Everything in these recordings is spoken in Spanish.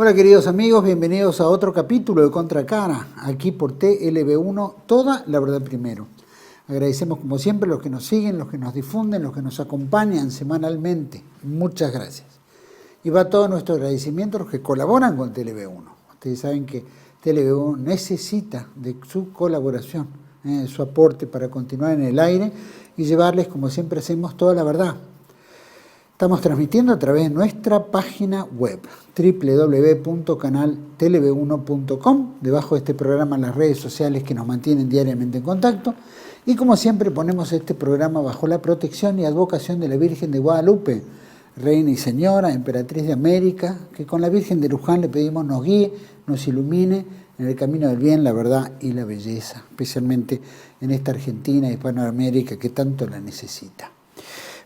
Hola queridos amigos, bienvenidos a otro capítulo de Contracara, aquí por TLB1, toda la verdad primero. Agradecemos como siempre a los que nos siguen, los que nos difunden, los que nos acompañan semanalmente. Muchas gracias. Y va todo nuestro agradecimiento a los que colaboran con TLB1. Ustedes saben que TLB1 necesita de su colaboración, de su aporte para continuar en el aire y llevarles, como siempre hacemos, toda la verdad. Estamos transmitiendo a través de nuestra página web www.canalteleb1.com, debajo de este programa en las redes sociales que nos mantienen diariamente en contacto, y como siempre ponemos este programa bajo la protección y advocación de la Virgen de Guadalupe, Reina y Señora, Emperatriz de América, que con la Virgen de Luján le pedimos nos guíe, nos ilumine en el camino del bien, la verdad y la belleza, especialmente en esta Argentina y Hispanoamérica que tanto la necesita.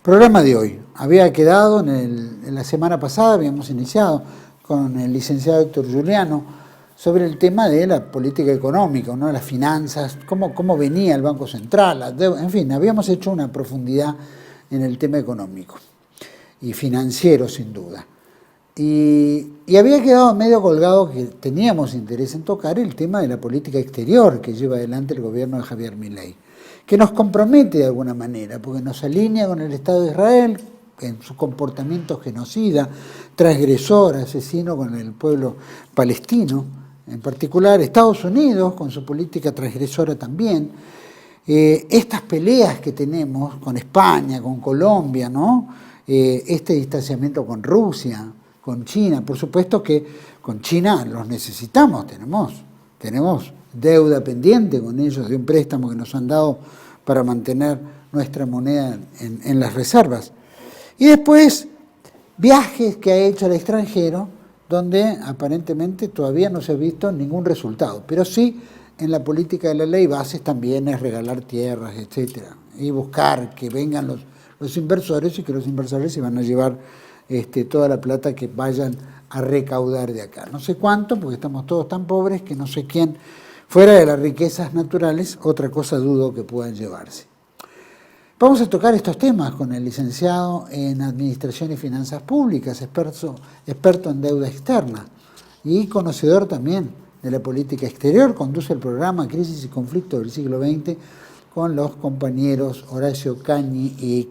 Programa de hoy. Había quedado en la semana pasada, habíamos iniciado con el licenciado Héctor Giuliano sobre el tema de la política económica, ¿no? Las finanzas, cómo venía el Banco Central, en fin, habíamos hecho una profundidad en el tema económico y financiero sin duda. Y había quedado medio colgado que teníamos interés en tocar el tema de la política exterior que lleva adelante el gobierno de Javier Milei, que nos compromete de alguna manera, porque nos alinea con el Estado de Israel en su comportamiento genocida, transgresor, asesino con el pueblo palestino, en particular Estados Unidos con su política transgresora también. Estas peleas que tenemos con España, con Colombia, ¿no? Este distanciamiento con Rusia, con China, por supuesto que con China los necesitamos, tenemos deuda pendiente con ellos de un préstamo que nos han dado para mantener nuestra moneda en las reservas. Y después, viajes que ha hecho al extranjero, donde aparentemente todavía no se ha visto ningún resultado, pero sí en la política de la ley bases también es regalar tierras, etcétera, y buscar que vengan los inversores y que los inversores se van a llevar toda la plata que vayan a recaudar de acá. No sé cuánto, porque estamos todos tan pobres que no sé quién, fuera de las riquezas naturales, otra cosa dudo que puedan llevarse. Vamos a tocar estos temas con el licenciado en Administración y Finanzas Públicas, experto en deuda externa y conocedor también de la política exterior. Conduce el programa Crisis y Conflicto del Siglo XX con los compañeros Horacio Cañi y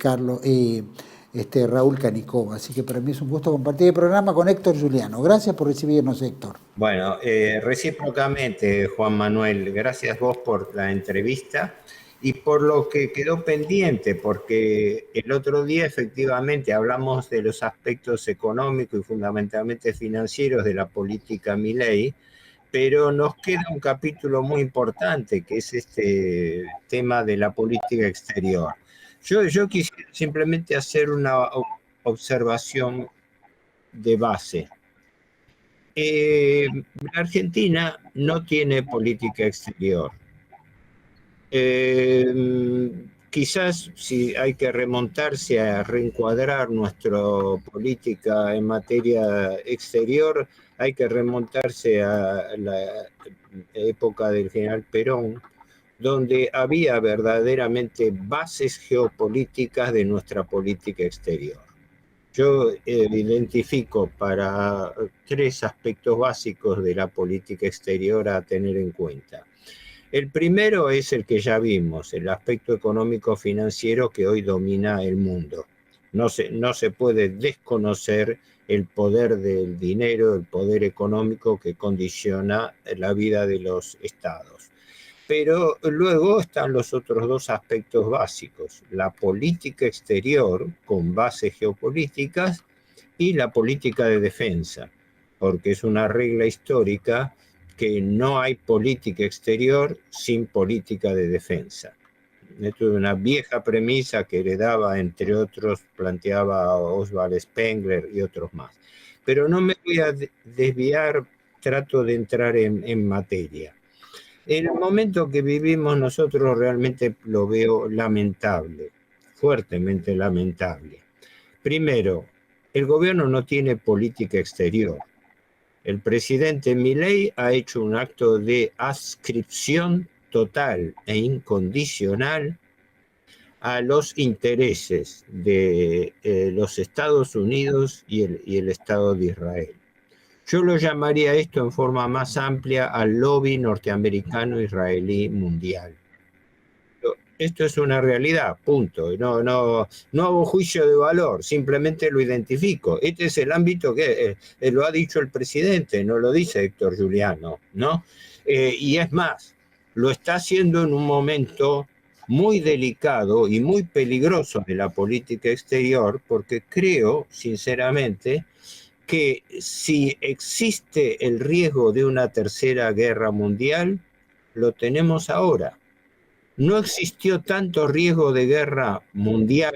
Raúl Canicova. Así que para mí es un gusto compartir el programa con Héctor Giuliano. Gracias por recibirnos, Héctor. Bueno, recíprocamente, Juan Manuel, gracias vos por la entrevista y por lo que quedó pendiente, porque el otro día efectivamente hablamos de los aspectos económicos y fundamentalmente financieros de la política Milei, pero nos queda un capítulo muy importante, que es este tema de la política exterior. Yo quisiera simplemente hacer una observación de base. La Argentina no tiene política exterior. Quizás si hay que remontarse a reencuadrar nuestra política en materia exterior, hay que remontarse a la época del general Perón, donde había verdaderamente bases geopolíticas de nuestra política exterior. Yo identifico para tres aspectos básicos de la política exterior a tener en cuenta. El primero es el que ya vimos, el aspecto económico-financiero que hoy domina el mundo. No se puede desconocer el poder del dinero, el poder económico que condiciona la vida de los estados. Pero luego están los otros dos aspectos básicos, la política exterior con bases geopolíticas y la política de defensa, porque es una regla histórica que no hay política exterior sin política de defensa. Esto es una vieja premisa que heredaba, entre otros, planteaba Oswald Spengler y otros más. Pero no me voy a desviar, trato de entrar en materia. El momento que vivimos nosotros realmente lo veo lamentable, fuertemente lamentable. Primero, el gobierno no tiene política exterior. El presidente Milei ha hecho un acto de adscripción total e incondicional a los intereses de los Estados Unidos y el Estado de Israel. Yo lo llamaría esto en forma más amplia al lobby norteamericano-israelí mundial. Esto es una realidad, punto. No hago juicio de valor, simplemente lo identifico. Este es el ámbito que lo ha dicho el presidente, no lo dice Héctor Giuliano, ¿no? Y es más, lo está haciendo en un momento muy delicado y muy peligroso de la política exterior, porque creo, sinceramente, que si existe el riesgo de una tercera guerra mundial, lo tenemos ahora. No existió tanto riesgo de guerra mundial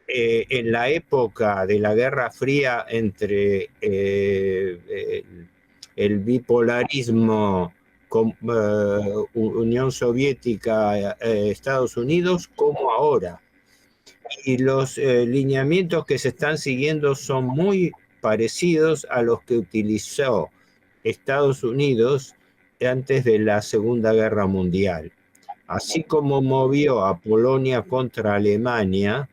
en la época de la Guerra Fría entre el bipolarismo Unión Soviética, Estados Unidos, como ahora. Y los lineamientos que se están siguiendo son muy parecidos a los que utilizó Estados Unidos antes de la Segunda Guerra Mundial. Así como movió a Polonia contra Alemania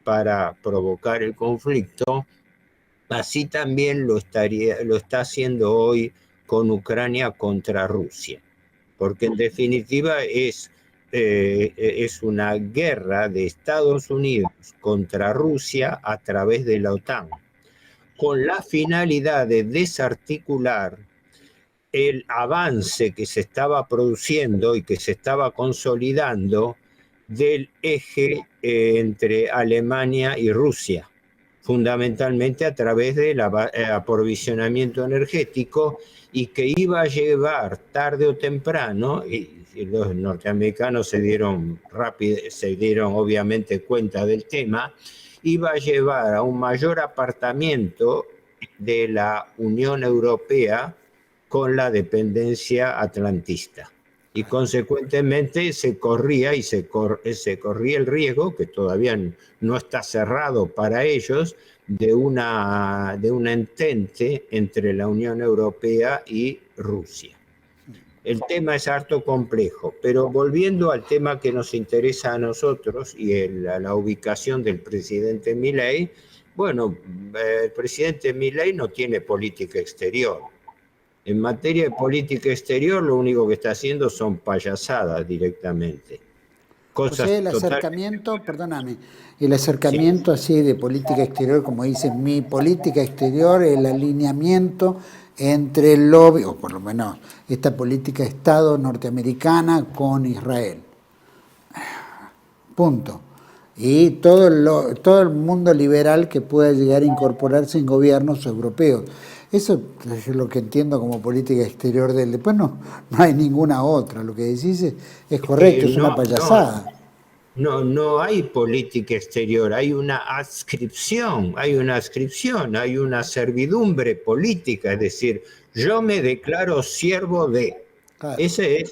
para provocar el conflicto, así también lo está haciendo hoy con Ucrania contra Rusia. Porque en definitiva es una guerra de Estados Unidos contra Rusia a través de la OTAN, con la finalidad de desarticular el avance que se estaba produciendo y que se estaba consolidando del eje entre Alemania y Rusia, fundamentalmente a través del aprovisionamiento energético, y que iba a llevar tarde o temprano, y los norteamericanos se dieron obviamente cuenta del tema, iba a llevar a un mayor apartamiento de la Unión Europea con la dependencia atlantista. Y consecuentemente se corría el riesgo, que todavía no está cerrado para ellos, de una entente entre la Unión Europea y Rusia. El tema es harto complejo, pero volviendo al tema que nos interesa a nosotros y la ubicación del presidente Milei, bueno, el presidente Milei no tiene política exterior. En materia de política exterior, lo único que está haciendo son payasadas directamente. Cosas, o sea, el acercamiento, perdóname, el acercamiento así de política exterior, como dice, mi política exterior, el alineamiento entre el lobby, o por lo menos esta política de Estado norteamericana con Israel. Punto. Y todo el mundo liberal que pueda llegar a incorporarse en gobiernos europeos. Eso es lo que entiendo como política exterior del... Después no hay ninguna otra. Lo que decís es correcto, es una payasada. No hay política exterior, hay una adscripción, hay una servidumbre política, es decir, yo me declaro siervo de... Claro. Ese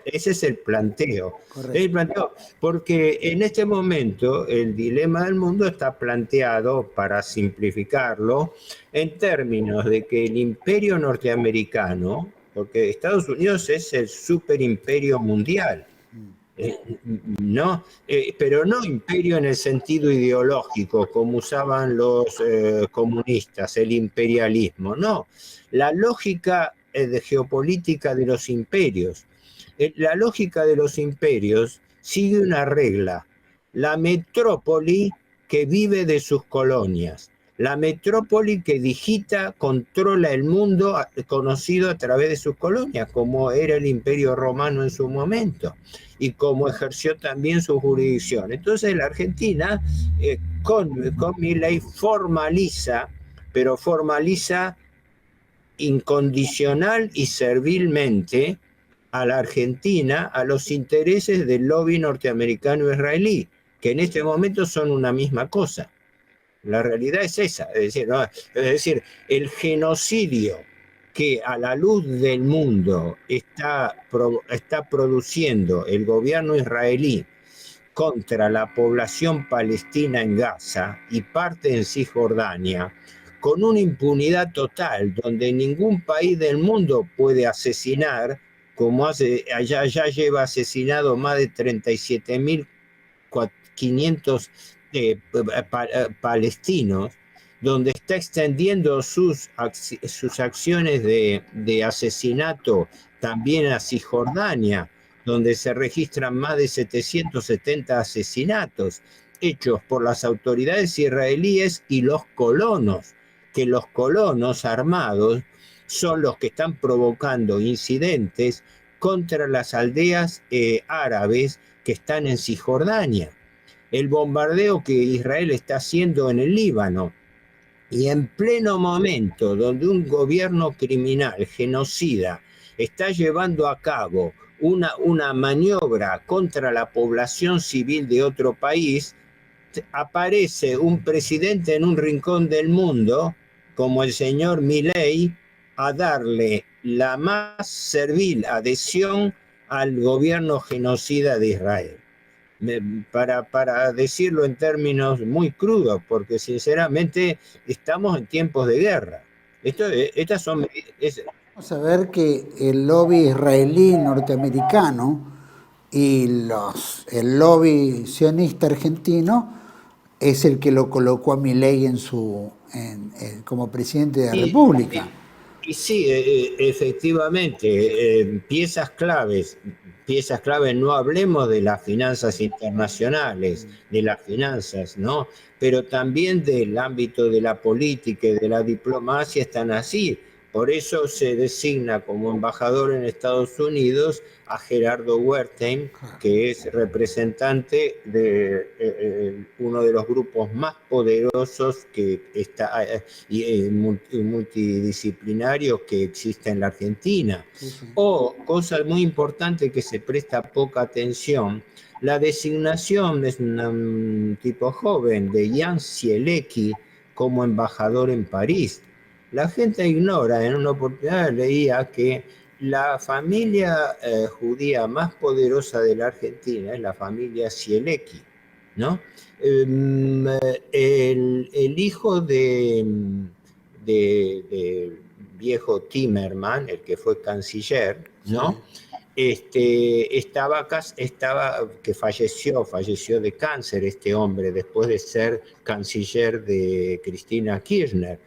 es el planteo. El planteo. Porque en este momento el dilema del mundo está planteado, para simplificarlo, en términos de que el imperio norteamericano, porque Estados Unidos es el superimperio mundial, no, pero no imperio en el sentido ideológico, como usaban los comunistas, el imperialismo, no. La lógica de geopolítica de los imperios. La lógica de los imperios sigue una regla: la metrópoli que vive de sus colonias, la metrópoli que digita, controla el mundo conocido a través de sus colonias, como era el Imperio Romano en su momento, y como ejerció también su jurisdicción. Entonces la Argentina, con Milei, formaliza, pero formaliza incondicional y servilmente a la Argentina a los intereses del lobby norteamericano-israelí, que en este momento son una misma cosa. La realidad es esa, es decir, el genocidio que a la luz del mundo está produciendo el gobierno israelí contra la población palestina en Gaza y parte en Cisjordania, con una impunidad total, donde ningún país del mundo puede asesinar, como ya lleva asesinado más de 37.500 palestinos, donde está extendiendo sus acciones de asesinato también a Cisjordania, donde se registran más de 770 asesinatos hechos por las autoridades israelíes y los colonos, que los colonos armados son los que están provocando incidentes contra las aldeas árabes que están en Cisjordania. El bombardeo que Israel está haciendo en el Líbano, y en pleno momento donde un gobierno criminal, genocida, está llevando a cabo una maniobra contra la población civil de otro país, aparece un presidente en un rincón del mundo, como el señor Milei, a darle la más servil adhesión al gobierno genocida de Israel. Para decirlo en términos muy crudos, porque sinceramente estamos en tiempos de guerra. Estas son... Vamos a ver que el lobby israelí norteamericano y el lobby sionista argentino es el que lo colocó a Milei como presidente de la República. Y sí, efectivamente, piezas claves, no hablemos de las finanzas internacionales, de las finanzas, ¿no? Pero también del ámbito de la política y de la diplomacia están así. Por eso se designa como embajador en Estados Unidos a Gerardo Wertheim, que es representante de uno de los grupos más poderosos que está multidisciplinarios que existe en la Argentina. O, cosa muy importante que se presta poca atención, la designación de un tipo joven de Jan Zielecki como embajador en París. La gente ignora, en una oportunidad leía que la familia judía más poderosa de la Argentina es la familia Zielecki, ¿no? El hijo de viejo Timerman, el que fue canciller, ¿no? Estaba que falleció de cáncer este hombre después de ser canciller de Cristina Kirchner.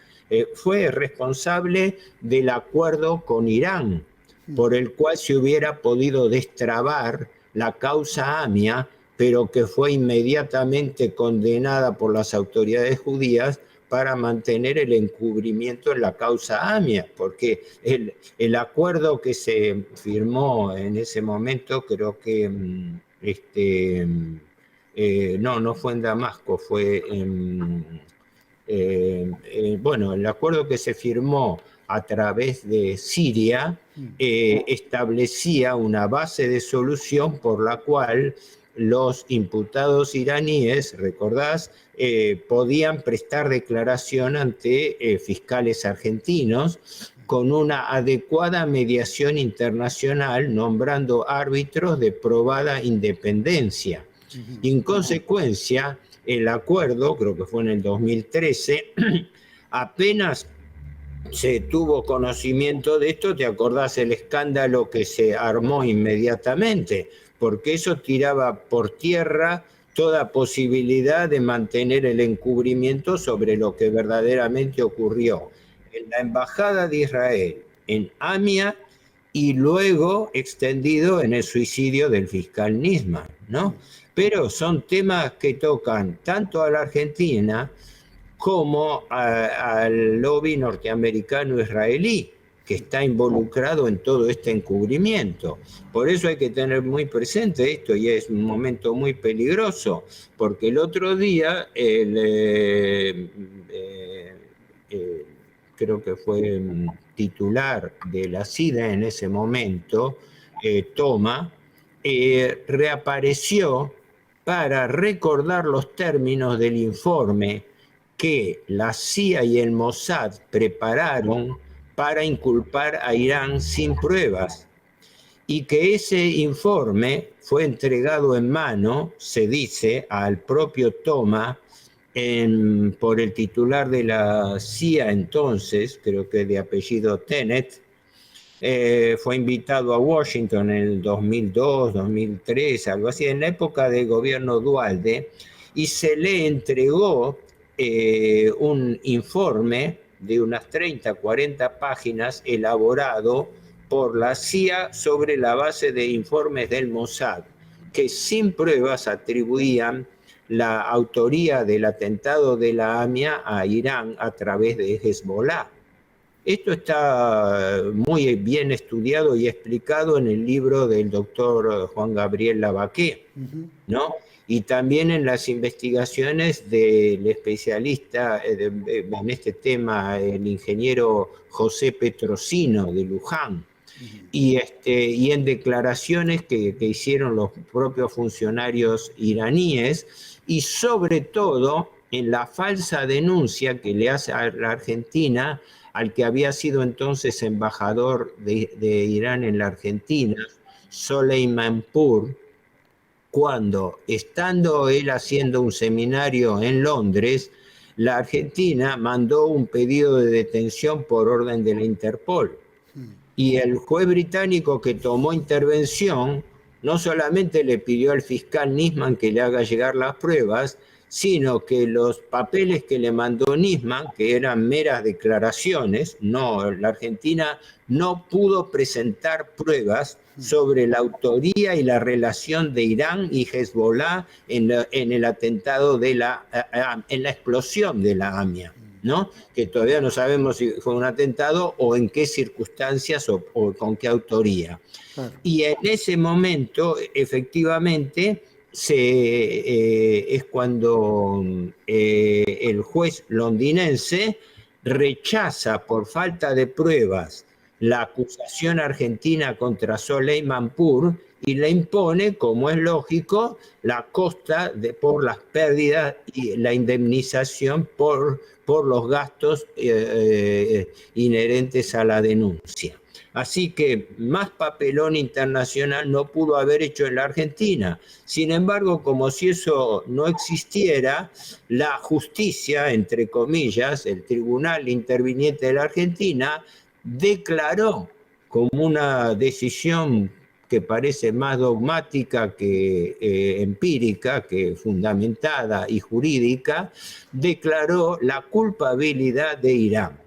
Fue responsable del acuerdo con Irán, por el cual se hubiera podido destrabar la causa AMIA, pero que fue inmediatamente condenada por las autoridades judías para mantener el encubrimiento en la causa AMIA, porque el acuerdo que se firmó en ese momento, creo que no fue en Damasco, fue bueno, el acuerdo que se firmó a través de Siria establecía una base de solución por la cual los imputados iraníes, recordás, podían prestar declaración ante fiscales argentinos con una adecuada mediación internacional, nombrando árbitros de probada independencia. Y en consecuencia, el acuerdo, creo que fue en el 2013, apenas se tuvo conocimiento de esto, ¿te acordás el escándalo que se armó inmediatamente? Porque eso tiraba por tierra toda posibilidad de mantener el encubrimiento sobre lo que verdaderamente ocurrió en la Embajada de Israel, en AMIA, y luego extendido en el suicidio del fiscal Nisman, ¿no? Pero son temas que tocan tanto a la Argentina como al lobby norteamericano-israelí, que está involucrado en todo este encubrimiento. Por eso hay que tener muy presente esto, y es un momento muy peligroso, porque el otro día, creo que fue titular de la CIDA en ese momento, Toma, reapareció para recordar los términos del informe que la CIA y el Mossad prepararon para inculpar a Irán sin pruebas, y que ese informe fue entregado en mano, se dice, al propio Toma por el titular de la CIA entonces, creo que de apellido Tenet. Fue invitado a Washington en el 2002, 2003, algo así, en la época del gobierno Dualde, y se le entregó un informe de unas 30, 40 páginas elaborado por la CIA sobre la base de informes del Mossad, que sin pruebas atribuían la autoría del atentado de la AMIA a Irán a través de Hezbollah. Esto está muy bien estudiado y explicado en el libro del doctor Juan Gabriel Lavaqué, ¿no? Y también en las investigaciones del especialista en este tema, el ingeniero José Petrosino de Luján, y en declaraciones que hicieron los propios funcionarios iraníes, y sobre todo en la falsa denuncia que le hace a la Argentina al que había sido entonces embajador de Irán en la Argentina, Soleimanpur, cuando, estando él haciendo un seminario en Londres, la Argentina mandó un pedido de detención por orden de la Interpol. Y el juez británico que tomó intervención no solamente le pidió al fiscal Nisman que le haga llegar las pruebas, sino que los papeles que le mandó Nisman, que eran meras declaraciones, la Argentina no pudo presentar pruebas sobre la autoría y la relación de Irán y Hezbollah en el atentado en la explosión de la AMIA, ¿no? Que todavía no sabemos si fue un atentado o en qué circunstancias o con qué autoría. Claro. Y en ese momento, efectivamente, es cuando el juez londinense rechaza por falta de pruebas la acusación argentina contra Soleimanpur y le impone, como es lógico, la costa por las pérdidas y la indemnización por los gastos inherentes a la denuncia. Así que más papelón internacional no pudo haber hecho en la Argentina. Sin embargo, como si eso no existiera, la justicia, entre comillas, el tribunal interviniente de la Argentina, declaró como una decisión que parece más dogmática que empírica, que fundamentada y jurídica, declaró la culpabilidad de Irán.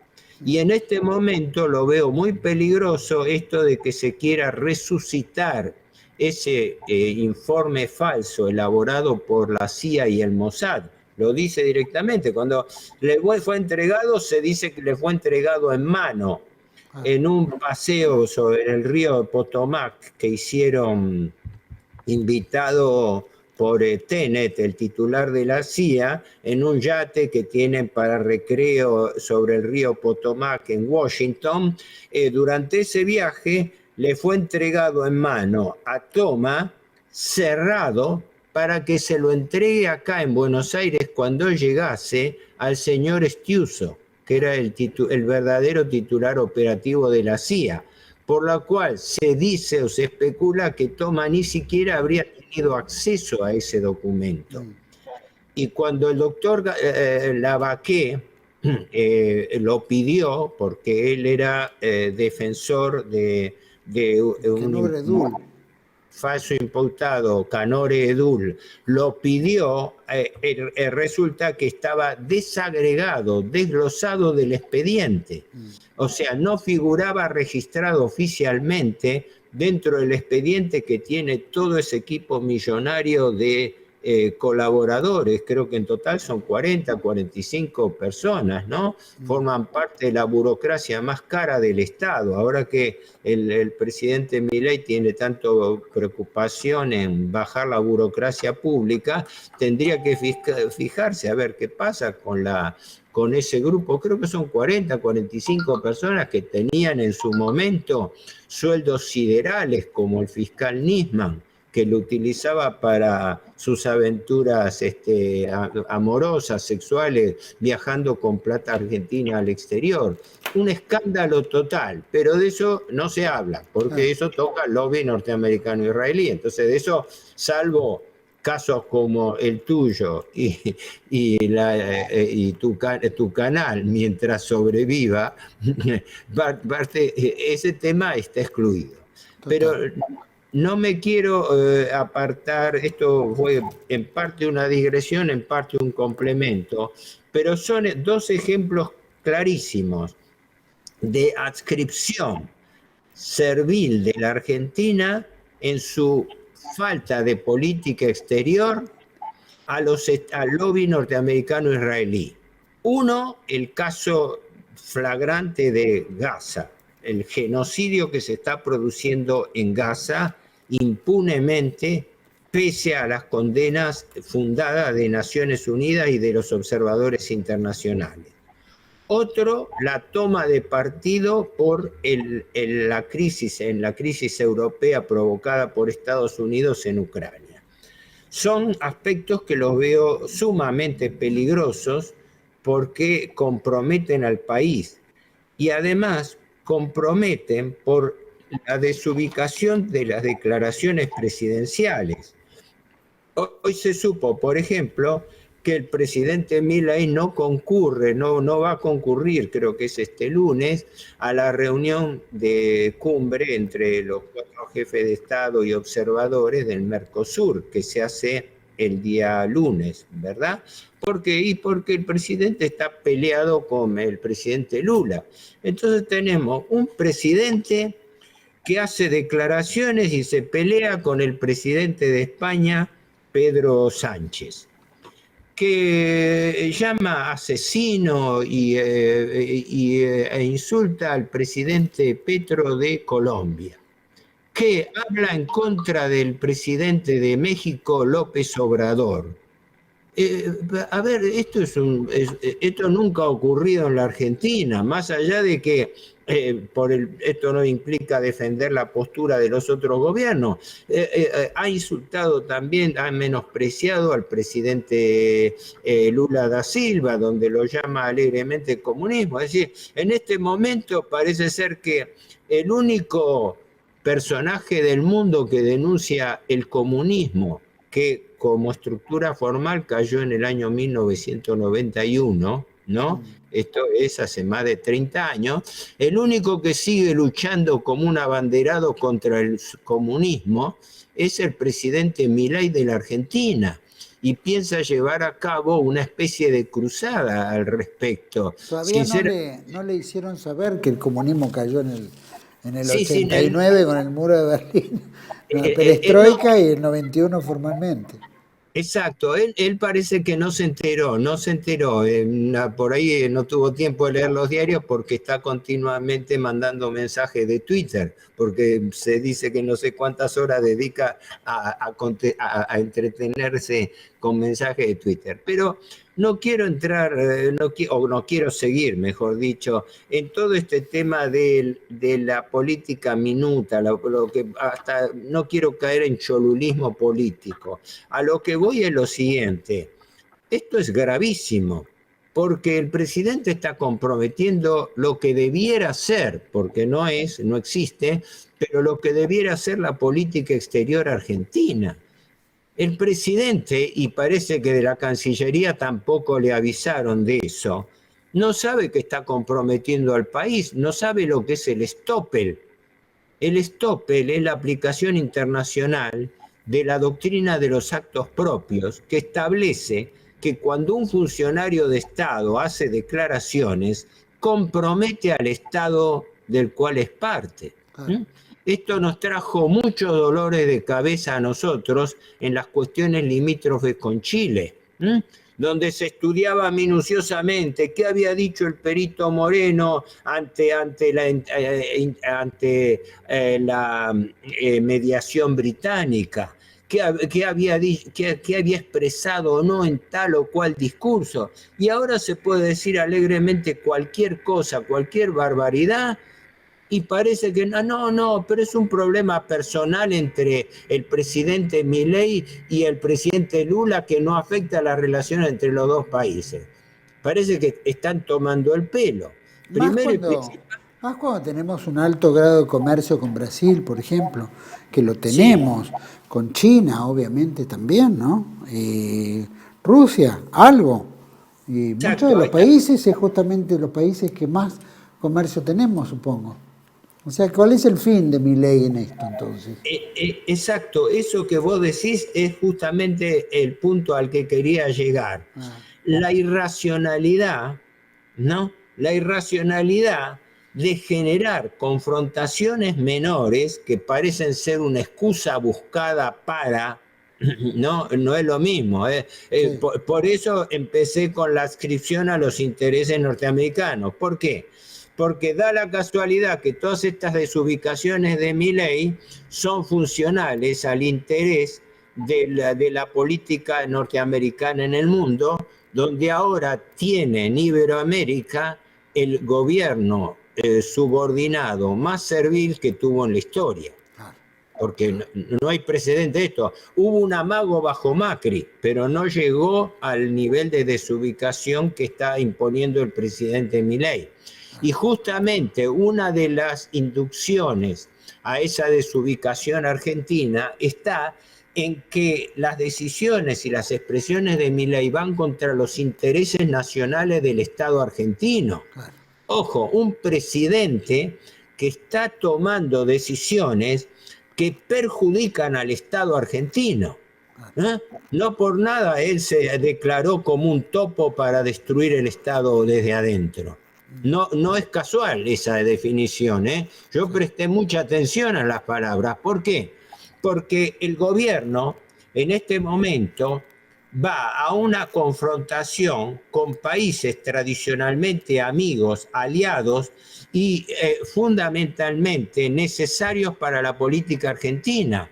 Y en este momento lo veo muy peligroso esto de que se quiera resucitar ese informe falso elaborado por la CIA y el Mossad. Lo dice directamente. Cuando le fue entregado, se dice que le fue entregado en mano, en un paseo sobre el río Potomac que hicieron invitado por Tenet, el titular de la CIA, en un yate que tienen para recreo sobre el río Potomac en Washington. Durante ese viaje le fue entregado en mano a toma, cerrado, para que se lo entregue acá en Buenos Aires cuando llegase al señor Stiuso, que era el verdadero titular operativo de la CIA, por la cual se dice o se especula que Toma ni siquiera habría tenido acceso a ese documento. Y cuando el doctor Lavaqué lo pidió, porque él era defensor de un falso imputado, Canore Edul, lo pidió, resulta que estaba desagregado, desglosado del expediente. O sea, no figuraba registrado oficialmente dentro del expediente que tiene todo ese equipo millonario de colaboradores. Creo que en total son 40, 45 personas, ¿no? Forman parte de la burocracia más cara del Estado. Ahora que el presidente Milei tiene tanto preocupación en bajar la burocracia pública, tendría que fijarse a ver qué pasa con ese grupo. Creo que son 40, 45 personas que tenían en su momento sueldos siderales, como el fiscal Nisman, que lo utilizaba para sus aventuras amorosas, sexuales, viajando con plata argentina al exterior. Un escándalo total, pero de eso no se habla, porque eso toca el lobby norteamericano-israelí. Entonces, de eso, salvo casos como el tuyo y tu canal, mientras sobreviva, ese tema está excluido. Pero no me quiero apartar, esto fue en parte una digresión, en parte un complemento, pero son dos ejemplos clarísimos de adscripción servil de la Argentina en su falta de política exterior al lobby norteamericano-israelí. Uno, el caso flagrante de Gaza, el genocidio que se está produciendo en Gaza impunemente, pese a las condenas fundadas de Naciones Unidas y de los observadores internacionales. Otro, la toma de partido por la crisis europea provocada por Estados Unidos en Ucrania. Son aspectos que los veo sumamente peligrosos porque comprometen al país y además comprometen por la desubicación de las declaraciones presidenciales. Hoy se supo, por ejemplo, que el presidente Milei no concurre, no va a concurrir, creo que es este lunes, a la reunión de cumbre entre los 4 jefes de Estado y observadores del Mercosur, que se hace el día lunes, ¿verdad? ¿Por qué? Y porque el presidente está peleado con el presidente Lula. Entonces tenemos un presidente que hace declaraciones y se pelea con el presidente de España, Pedro Sánchez, que llama asesino e insulta al presidente Petro de Colombia, que habla en contra del presidente de México, López Obrador. A ver, esto nunca ha ocurrido en la Argentina, más allá de que esto no implica defender la postura de los otros gobiernos. Ha insultado también, ha menospreciado al presidente Lula da Silva, donde lo llama alegremente comunismo. Es decir, en este momento parece ser que el único personaje del mundo que denuncia el comunismo, que como estructura formal cayó en el año 1991, ¿no? Esto es hace más de 30 años. El único que sigue luchando como un abanderado contra el comunismo es el presidente Milei de la Argentina y piensa llevar a cabo una especie de cruzada al respecto. Todavía no le hicieron saber que el comunismo cayó en el 89 con el muro de Berlín, la perestroika y el 91 formalmente. Exacto, él parece que no se enteró, por ahí no tuvo tiempo de leer los diarios porque está continuamente mandando mensajes de Twitter, porque se dice que no sé cuántas horas dedica a entretenerse con mensajes de Twitter. Pero no quiero entrar, no quiero seguir, mejor dicho, en todo este tema de la política minuta, lo que hasta no quiero caer en cholulismo político. A lo que voy es lo siguiente: esto es gravísimo, porque el presidente está comprometiendo lo que debiera ser, porque no existe, pero lo que debiera ser la política exterior argentina. El presidente, y parece que de la Cancillería tampoco le avisaron de eso, no sabe que está comprometiendo al país, no sabe lo que es el Stoppel. El Stoppel es la aplicación internacional de la doctrina de los actos propios, que establece que cuando un funcionario de Estado hace declaraciones, compromete al Estado del cual es parte. Esto nos trajo muchos dolores de cabeza a nosotros en las cuestiones limítrofes con Chile, donde se estudiaba minuciosamente qué había dicho el perito Moreno ante la mediación británica, qué había expresado o no en tal o cual discurso. Y ahora se puede decir alegremente cualquier cosa, cualquier barbaridad, y parece que no, pero es un problema personal entre el presidente Milei y el presidente Lula que no afecta a la relación entre los dos países. Parece que están tomando el pelo. Más cuando tenemos un alto grado de comercio con Brasil, por ejemplo, que lo tenemos, sí. Con China, obviamente, también, ¿no? Rusia, algo. Y muchos de los países es justamente los países que más comercio tenemos, supongo. O sea, ¿cuál es el fin de Milei en esto, entonces? Exacto, eso que vos decís es justamente el punto al que quería llegar. la irracionalidad, ¿no? La irracionalidad de generar confrontaciones menores que parecen ser una excusa buscada para, no es lo mismo. Sí, Por eso empecé con la adscripción a los intereses norteamericanos. ¿Por qué? Porque da la casualidad que todas estas desubicaciones de Milei son funcionales al interés de la política norteamericana en el mundo, donde ahora tiene en Iberoamérica el gobierno subordinado más servil que tuvo en la historia. claro. Porque no hay precedente de esto. Hubo un amago bajo Macri, pero no llegó al nivel de desubicación que está imponiendo el presidente Milei. Y justamente una de las inducciones a esa desubicación argentina está en que las decisiones y las expresiones de Milei van contra los intereses nacionales del Estado argentino. Claro. Ojo, un presidente que está tomando decisiones que perjudican al Estado argentino. No por nada él se declaró como un topo para destruir el Estado desde adentro. No es casual esa definición. Yo presté mucha atención a las palabras. ¿Por qué? Porque el gobierno en este momento va a una confrontación con países tradicionalmente amigos, aliados y fundamentalmente necesarios para la política argentina.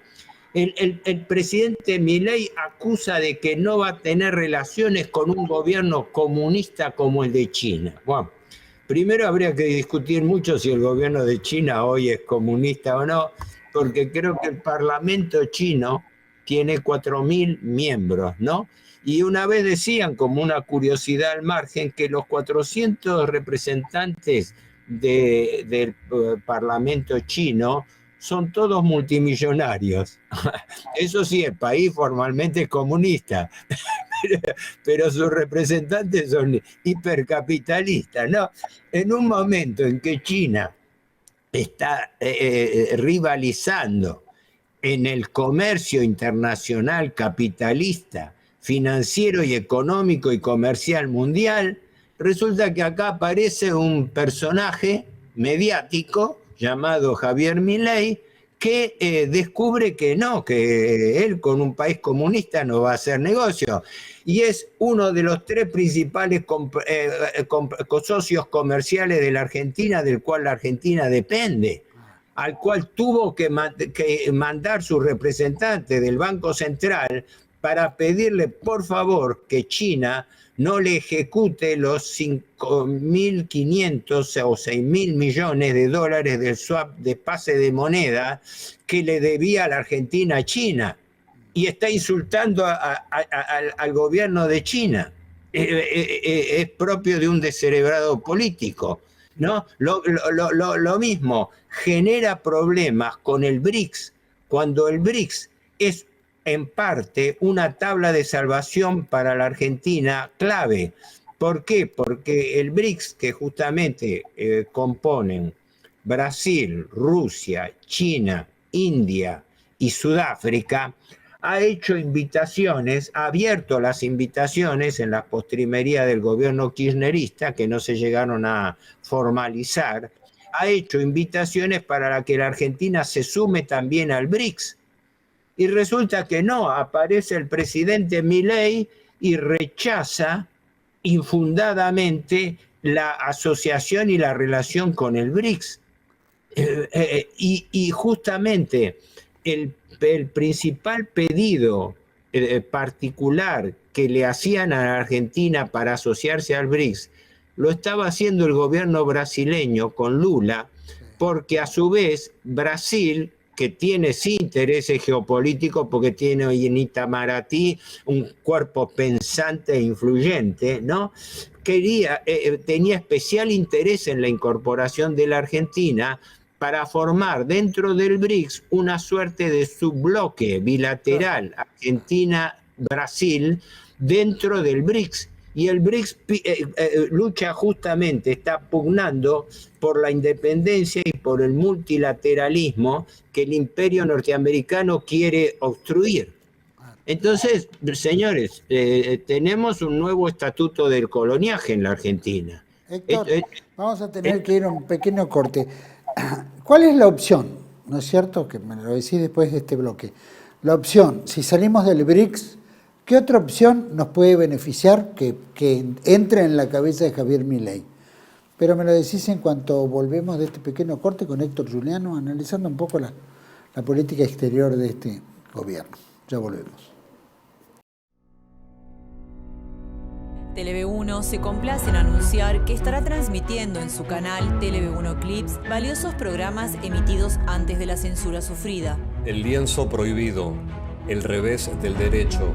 El presidente Milei acusa de que no va a tener relaciones con un gobierno comunista como el de China. Bueno, primero habría que discutir mucho si el gobierno de China hoy es comunista o no, porque creo que el Parlamento chino tiene 4.000 miembros, ¿no? Y una vez decían, como una curiosidad al margen, que los 400 representantes del Parlamento chino son todos multimillonarios. Eso sí, el país formalmente es comunista, pero sus representantes son hipercapitalistas, ¿no? En un momento en que China está rivalizando en el comercio internacional capitalista, financiero y económico y comercial mundial, resulta que acá aparece un personaje mediático llamado Javier Milei que descubre que no, que él con un país comunista no va a hacer negocio. Y es uno de los 3 principales socios comerciales de la Argentina, del cual la Argentina depende, al cual tuvo que mandar su representante del Banco Central para pedirle, por favor, que China no le ejecute los 5.500 o 6.000 millones de dólares del swap de pase de moneda que le debía a la Argentina a China. Y está insultando al gobierno de China. Es propio de un descerebrado político, ¿no? Lo mismo, genera problemas con el BRICS, cuando el BRICS es en parte una tabla de salvación para la Argentina clave. ¿Por qué? Porque el BRICS, que justamente componen Brasil, Rusia, China, India y Sudáfrica, ha hecho invitaciones, ha abierto las invitaciones en la postrimería del gobierno kirchnerista, que no se llegaron a formalizar, ha hecho invitaciones para que la Argentina se sume también al BRICS. Y resulta que no, aparece el presidente Milei y rechaza infundadamente la asociación y la relación con el BRICS. Y justamente el principal pedido particular que le hacían a la Argentina para asociarse al BRICS lo estaba haciendo el gobierno brasileño con Lula, porque a su vez Brasil, que tiene sí intereses geopolíticos porque tiene hoy en Itamaraty un cuerpo pensante e influyente, ¿no? Tenía especial interés en la incorporación de la Argentina para formar dentro del BRICS una suerte de subbloque bilateral Argentina-Brasil dentro del BRICS. Y el BRICS lucha justamente, está pugnando por la independencia y por el multilateralismo que el imperio norteamericano quiere obstruir. Entonces, señores, tenemos un nuevo estatuto del coloniaje en la Argentina. Héctor, vamos a tener que ir a un pequeño corte. ¿Cuál es la opción? ¿No es cierto? Que me lo decís después de este bloque. La opción, si salimos del BRICS, ¿qué otra opción nos puede beneficiar que entre en la cabeza de Javier Milei? Pero me lo decís en cuanto volvemos de este pequeño corte con Héctor Juliano, analizando un poco la política exterior de este gobierno. Ya volvemos. TLV1 se complace en anunciar que estará transmitiendo en su canal TLV1 Clips valiosos programas emitidos antes de la censura sufrida. El lienzo prohibido, El revés del derecho,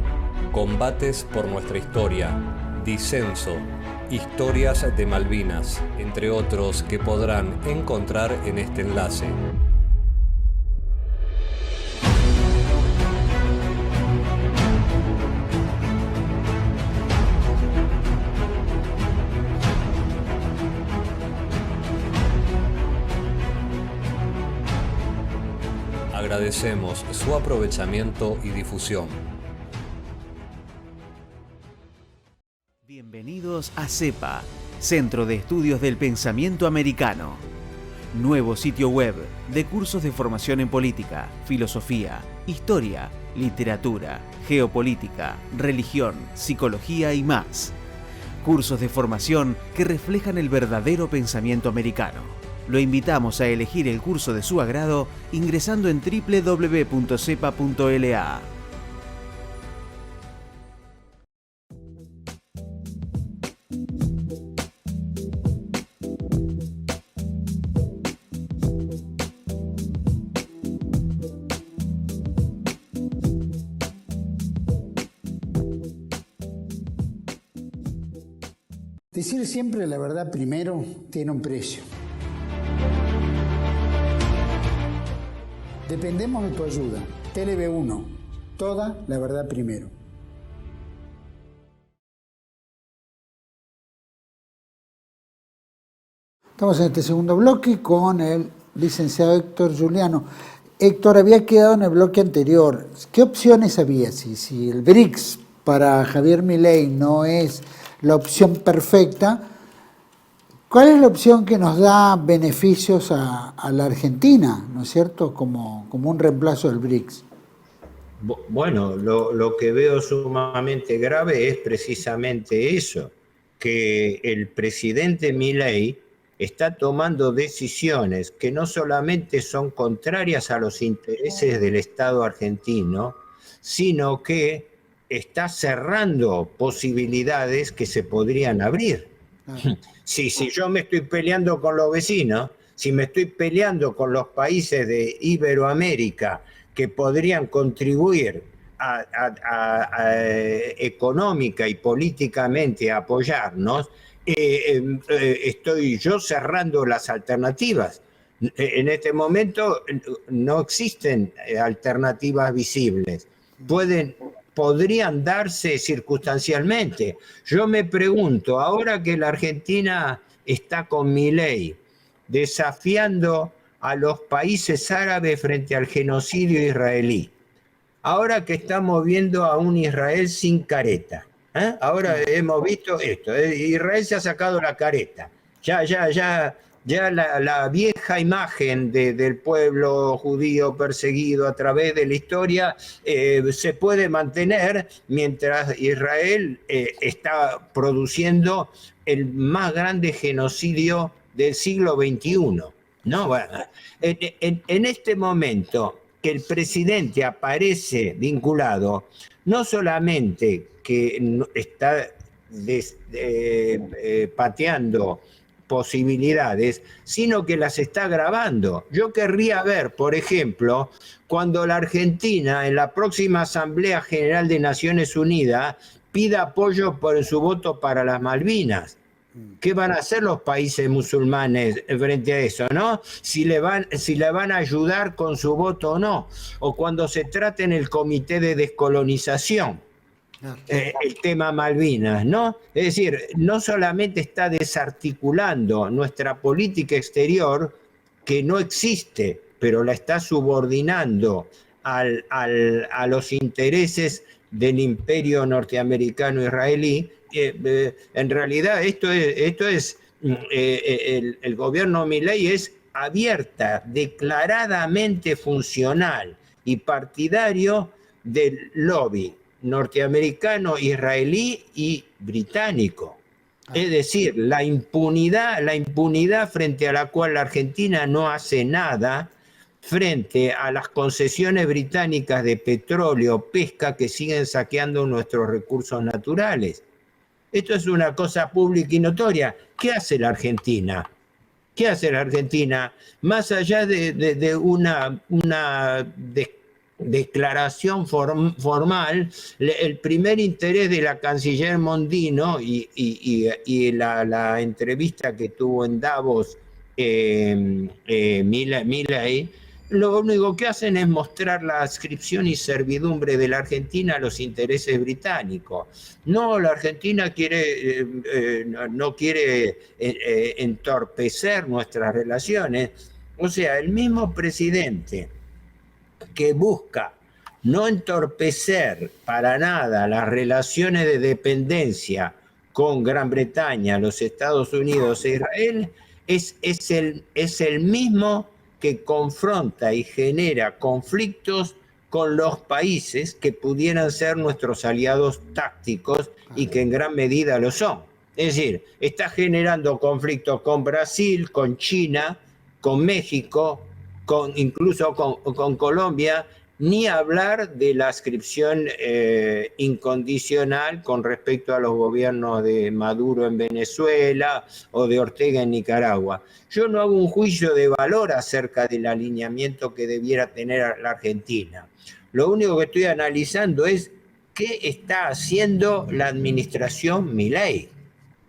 Combates por nuestra historia, Disenso, Historias de Malvinas, entre otros que podrán encontrar en este enlace. Agradecemos su aprovechamiento y difusión. Bienvenidos a CEPA, Centro de Estudios del Pensamiento Americano. Nuevo sitio web de cursos de formación en política, filosofía, historia, literatura, geopolítica, religión, psicología y más. Cursos de formación que reflejan el verdadero pensamiento americano. Lo invitamos a elegir el curso de su agrado ingresando en www.cepa.la. Decir siempre la verdad primero tiene un precio. Dependemos de tu ayuda. TLV1, toda la verdad primero. Estamos en este segundo bloque con el licenciado Héctor Juliano. Héctor, había quedado en el bloque anterior. ¿Qué opciones había? Si el BRICS para Javier Milei no es la opción perfecta, ¿cuál es la opción que nos da beneficios a la Argentina, ¿no es cierto?, como un reemplazo del BRICS? Bueno, lo que veo sumamente grave es precisamente eso, que el presidente Milei está tomando decisiones que no solamente son contrarias a los intereses del Estado argentino, sino que está cerrando posibilidades que se podrían abrir. Si yo me estoy peleando con los vecinos, si me estoy peleando con los países de Iberoamérica que podrían contribuir económica y políticamente a apoyarnos, estoy yo cerrando las alternativas. En este momento no existen alternativas visibles. Podrían darse circunstancialmente. Yo me pregunto, ahora que la Argentina está con Milei, desafiando a los países árabes frente al genocidio israelí, ahora que estamos viendo a un Israel sin careta, ahora hemos visto esto, Israel se ha sacado la careta, ya la vieja imagen del pueblo judío perseguido a través de la historia se puede mantener mientras Israel está produciendo el más grande genocidio del siglo XXI. ¿No? Bueno, en este momento que el presidente aparece vinculado, no solamente que está pateando posibilidades, sino que las está agravando. Yo querría ver, por ejemplo, cuando la Argentina en la próxima Asamblea General de Naciones Unidas pida apoyo por su voto para las Malvinas. ¿Qué van a hacer los países musulmanes frente a eso, no? Si le van a ayudar con su voto o no. O cuando se trate en el Comité de Descolonización. El tema Malvinas, ¿no? Es decir, no solamente está desarticulando nuestra política exterior, que no existe, pero la está subordinando a los intereses del imperio norteamericano-israelí. En realidad el gobierno Milei es abierta, declaradamente funcional y partidario del lobby norteamericano, israelí y británico. Es decir, la impunidad frente a la cual la Argentina no hace nada, frente a las concesiones británicas de petróleo, pesca, que siguen saqueando nuestros recursos naturales. Esto es una cosa pública y notoria. ¿Qué hace la Argentina? ¿Qué hace la Argentina? Más allá de una declaración formal, el primer interés de la canciller Mondino y la entrevista que tuvo en Davos Milei, lo único que hacen es mostrar la adscripción y servidumbre de la Argentina a los intereses británicos. No, la Argentina no quiere entorpecer nuestras relaciones. O sea, el mismo presidente que busca no entorpecer para nada las relaciones de dependencia con Gran Bretaña, los Estados Unidos e Israel, es el mismo que confronta y genera conflictos con los países que pudieran ser nuestros aliados tácticos y que en gran medida lo son. Es decir, está generando conflictos con Brasil, con China, con México, incluso con Colombia, ni hablar de la adscripción incondicional con respecto a los gobiernos de Maduro en Venezuela o de Ortega en Nicaragua. Yo no hago un juicio de valor acerca del alineamiento que debiera tener la Argentina. Lo único que estoy analizando es qué está haciendo la administración Milei.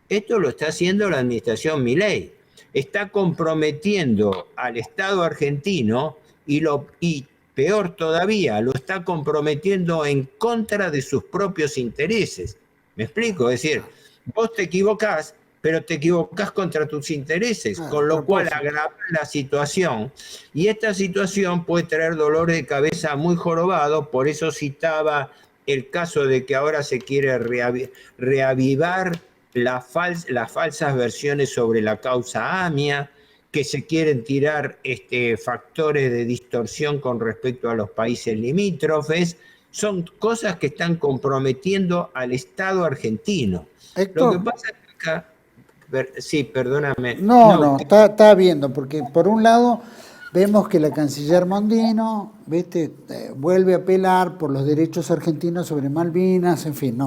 Esto lo está haciendo la administración Milei. Está comprometiendo al Estado argentino y peor todavía, lo está comprometiendo en contra de sus propios intereses. ¿Me explico? Es decir, vos te equivocás, pero te equivocás contra tus intereses, con lo cual agrava la situación. Y esta situación puede traer dolores de cabeza muy jorobados, por eso citaba el caso de que ahora se quiere reavivar las falsas versiones sobre la causa AMIA, que se quieren tirar factores de distorsión con respecto a los países limítrofes. Son cosas que están comprometiendo al Estado argentino. Héctor, lo que pasa es que acá... Sí, perdóname. No, está viendo, porque por un lado vemos que la canciller Mondino, vuelve a apelar por los derechos argentinos sobre Malvinas, en fin,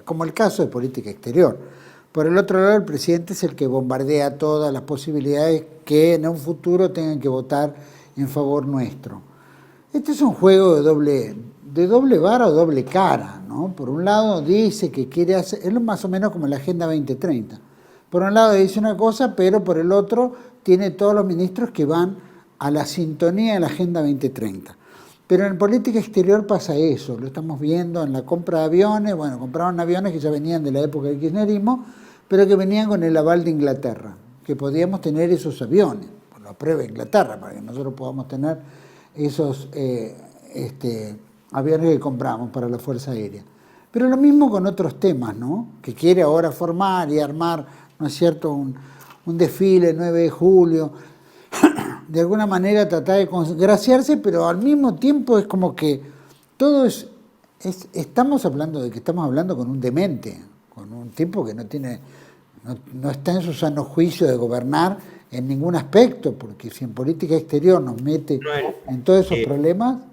como el caso de política exterior. Por el otro lado, el presidente es el que bombardea todas las posibilidades que en un futuro tengan que votar en favor nuestro. Este es un juego de doble vara o doble cara, ¿no? Por un lado dice que quiere hacer, es más o menos como la Agenda 2030. Por un lado dice una cosa, pero por el otro tiene todos los ministros que van a la sintonía de la Agenda 2030. Pero en política exterior pasa eso, lo estamos viendo en la compra de aviones. Bueno, compraron aviones que ya venían de la época del kirchnerismo, pero que venían con el aval de Inglaterra, que podíamos tener esos aviones, lo aprueba Inglaterra, para que nosotros podamos tener esos aviones que compramos para la Fuerza Aérea. Pero lo mismo con otros temas, ¿no? Que quiere ahora formar y armar, ¿no es cierto?, un desfile el 9 de julio, de alguna manera tratar de congraciarse, pero al mismo tiempo es como que todo estamos hablando con un demente, con un tipo que no está en su sano juicio de gobernar en ningún aspecto, porque si en política exterior nos mete en todos esos problemas...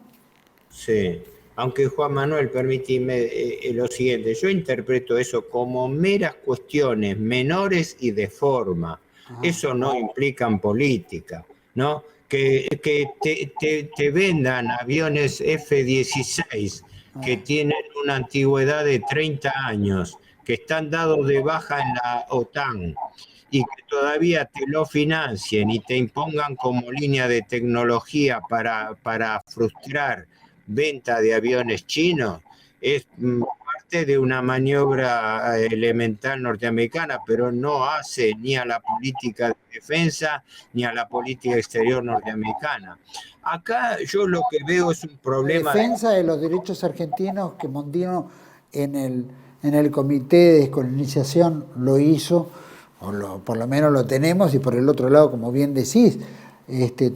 Sí, aunque Juan Manuel, permíteme lo siguiente, yo interpreto eso como meras cuestiones menores y de forma. Eso no implica en política, ¿no? Que te vendan aviones F-16 que tienen una antigüedad de 30 años, que están dados de baja en la OTAN y que todavía te lo financien y te impongan como línea de tecnología para frustrar venta de aviones chinos, es parte de una maniobra elemental norteamericana, pero no hace ni a la política de defensa ni a la política exterior norteamericana. Acá yo lo que veo es un problema... La defensa de los derechos argentinos, que Mondino en el comité de descolonización lo hizo, por lo menos lo tenemos, y por el otro lado, como bien decís,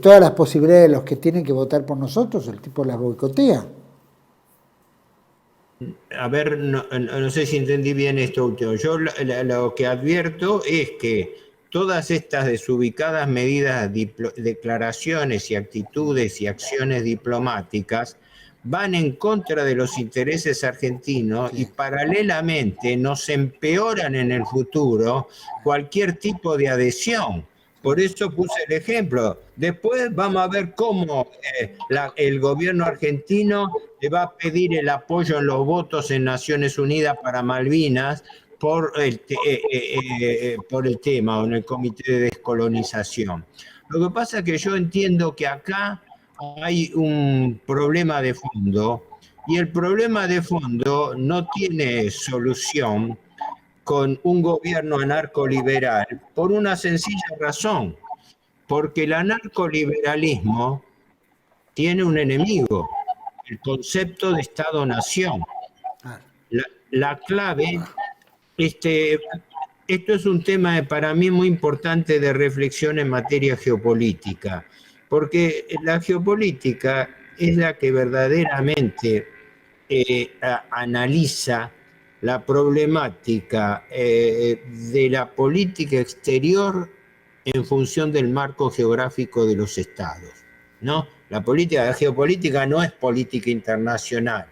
todas las posibilidades de los que tienen que votar por nosotros, el tipo las boicotea. A ver, no sé si entendí bien esto último. Yo lo que advierto es que todas estas desubicadas medidas, declaraciones y actitudes y acciones diplomáticas van en contra de los intereses argentinos y paralelamente nos empeoran en el futuro cualquier tipo de adhesión. Por eso puse el ejemplo. Después vamos a ver cómo el gobierno argentino le va a pedir el apoyo en los votos en Naciones Unidas para Malvinas por el tema, o en el Comité de Descolonización. Lo que pasa es que yo entiendo que acá hay un problema de fondo, y el problema de fondo no tiene solución con un gobierno anarcoliberal por una sencilla razón, porque el anarcoliberalismo tiene un enemigo, el concepto de Estado-Nación. La clave, esto es un tema para mí muy importante de reflexión en materia geopolítica, porque la geopolítica es la que verdaderamente analiza la problemática de la política exterior en función del marco geográfico de los estados, ¿no? La geopolítica no es política internacional,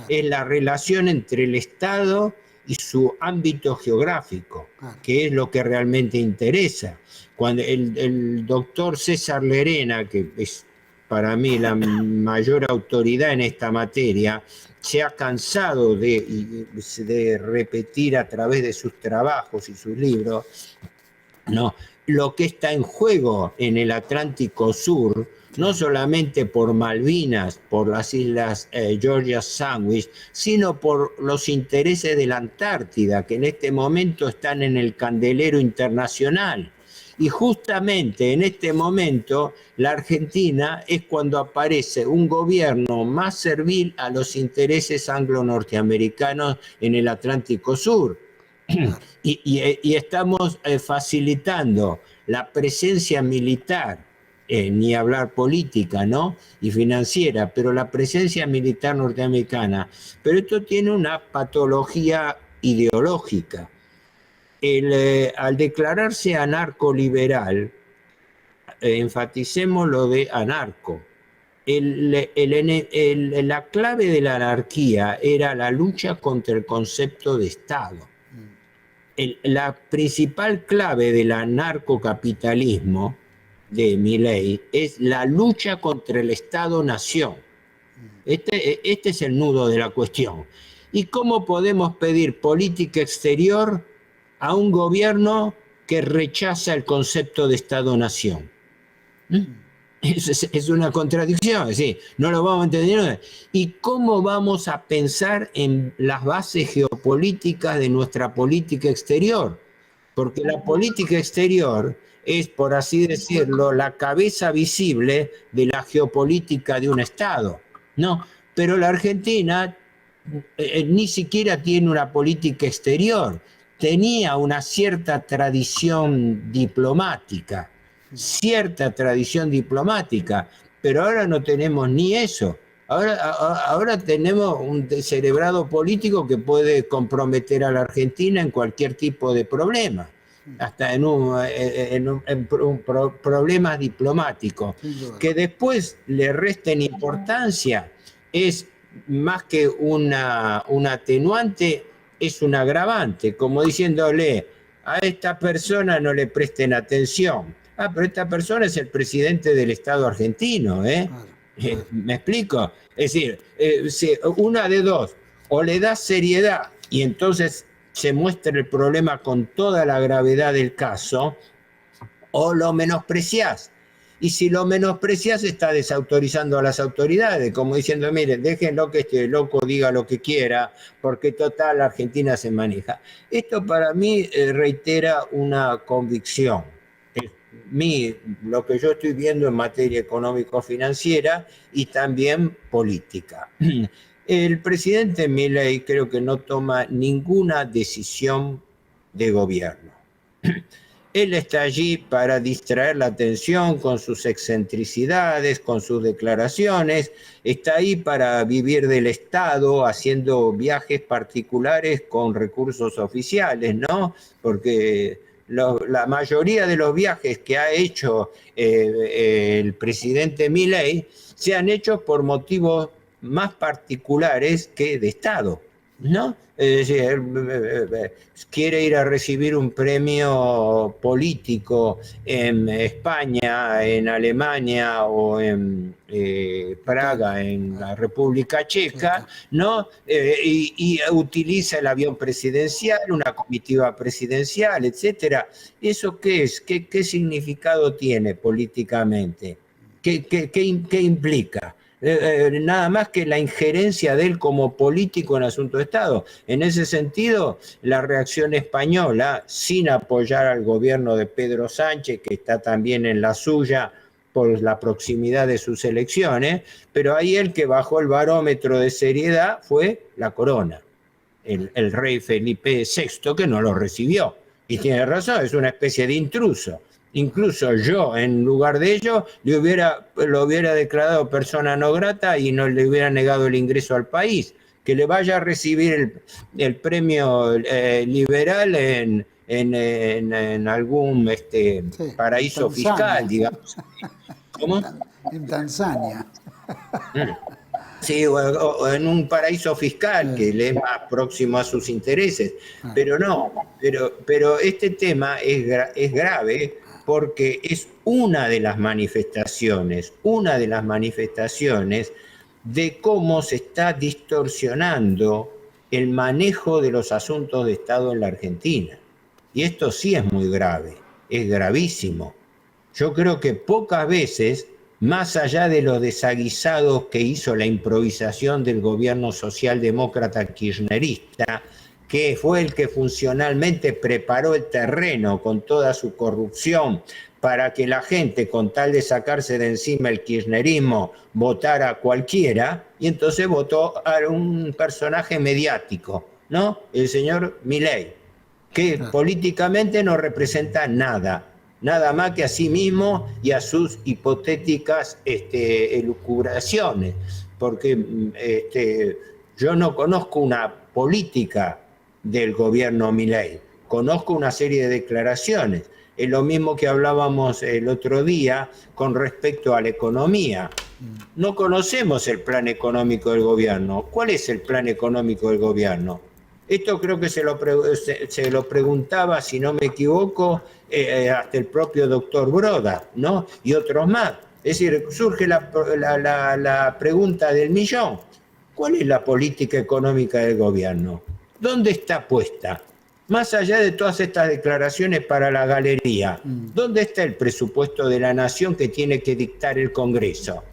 es la relación entre el Estado y su ámbito geográfico, que es lo que realmente interesa. Cuando el doctor César Lerena, que es para mí la mayor autoridad en esta materia, se ha cansado de repetir a través de sus trabajos y sus libros, ¿no?, lo que está en juego en el Atlántico Sur, no solamente por Malvinas, por las islas Georgia Sandwich, sino por los intereses de la Antártida, que en este momento están en el candelero internacional. Y justamente en este momento, la Argentina es cuando aparece un gobierno más servil a los intereses anglo-norteamericanos en el Atlántico Sur. Y estamos facilitando la presencia militar, ni hablar política, ¿no?, y financiera, pero la presencia militar norteamericana. Pero esto tiene una patología ideológica. Al declararse anarcoliberal, enfaticemos lo de anarco. La clave de la anarquía era la lucha contra el concepto de Estado. La principal clave del anarcocapitalismo de Milei es la lucha contra el Estado-Nación. Este es el nudo de la cuestión. ¿Y cómo podemos pedir política exterior a un gobierno que rechaza el concepto de Estado-Nación? Es una contradicción, es decir, no lo vamos a entender. ¿Y cómo vamos a pensar en las bases geopolíticas de nuestra política exterior? Porque la política exterior es, por así decirlo, la cabeza visible de la geopolítica de un Estado, ¿no? Pero la Argentina ni siquiera tiene una política exterior. Tenía una cierta tradición diplomática, pero ahora no tenemos ni eso. Ahora tenemos un descerebrado político que puede comprometer a la Argentina en cualquier tipo de problema, hasta en problemas diplomáticos, que después le resten importancia. Es más que un atenuante, es un agravante, como diciéndole a esta persona no le presten atención. Pero esta persona es el presidente del Estado argentino, ¿eh? ¿Me explico? Es decir, una de dos, o le das seriedad y entonces se muestra el problema con toda la gravedad del caso, o lo menospreciás. Y si lo menosprecias, está desautorizando a las autoridades, como diciendo, miren, déjenlo que este loco diga lo que quiera, porque total, la Argentina se maneja. Esto para mí reitera una convicción. Lo que yo estoy viendo en materia económico-financiera y también política. El presidente Milei creo que no toma ninguna decisión de gobierno. Él está allí para distraer la atención con sus excentricidades, con sus declaraciones, está ahí para vivir del Estado, haciendo viajes particulares con recursos oficiales, ¿no? Porque la mayoría de los viajes que ha hecho el presidente Milei se han hecho por motivos más particulares que de Estado, ¿no? Es decir, quiere ir a recibir un premio político en España, en Alemania o en Praga, en la República Checa, ¿no? Y utiliza el avión presidencial, una comitiva presidencial, etcétera. ¿Eso qué es? ¿Qué significado tiene políticamente? ¿Qué implica? Nada más que la injerencia de él como político en asuntos de Estado. En ese sentido, la reacción española, sin apoyar al gobierno de Pedro Sánchez, que está también en la suya por la proximidad de sus elecciones, pero ahí el que bajó el barómetro de seriedad fue la corona, el rey Felipe VI, que no lo recibió. Y tiene razón, es una especie de intruso. Incluso yo, en lugar de ello, lo hubiera declarado persona no grata y no le hubiera negado el ingreso al país. Que le vaya a recibir el premio liberal en algún paraíso fiscal, digamos. ¿Cómo? En Tanzania. Sí, o en un paraíso fiscal que le es más próximo a sus intereses. Pero no, pero este tema es grave, porque es una de las manifestaciones de cómo se está distorsionando el manejo de los asuntos de Estado en la Argentina. Y esto sí es muy grave, es gravísimo. Yo creo que pocas veces, más allá de los desaguisados que hizo la improvisación del gobierno socialdemócrata kirchnerista, que fue el que funcionalmente preparó el terreno con toda su corrupción para que la gente, con tal de sacarse de encima el kirchnerismo, votara a cualquiera, y entonces votó a un personaje mediático, ¿no? El señor Milei, que políticamente no representa nada más que a sí mismo y a sus hipotéticas elucubraciones, porque yo no conozco una política del gobierno Milei, conozco una serie de declaraciones. Es lo mismo que hablábamos el otro día con respecto a la economía. No conocemos el plan económico del gobierno. ¿Cuál es el plan económico del gobierno? Esto creo que se lo preguntaba, si no me equivoco, hasta el propio doctor Broda, ¿no? Y otros más. Es decir, surge la pregunta del millón. ¿Cuál es la política económica del gobierno? ¿Dónde está puesta? Más allá de todas estas declaraciones para la galería, ¿dónde está el presupuesto de la nación que tiene que dictar el Congreso?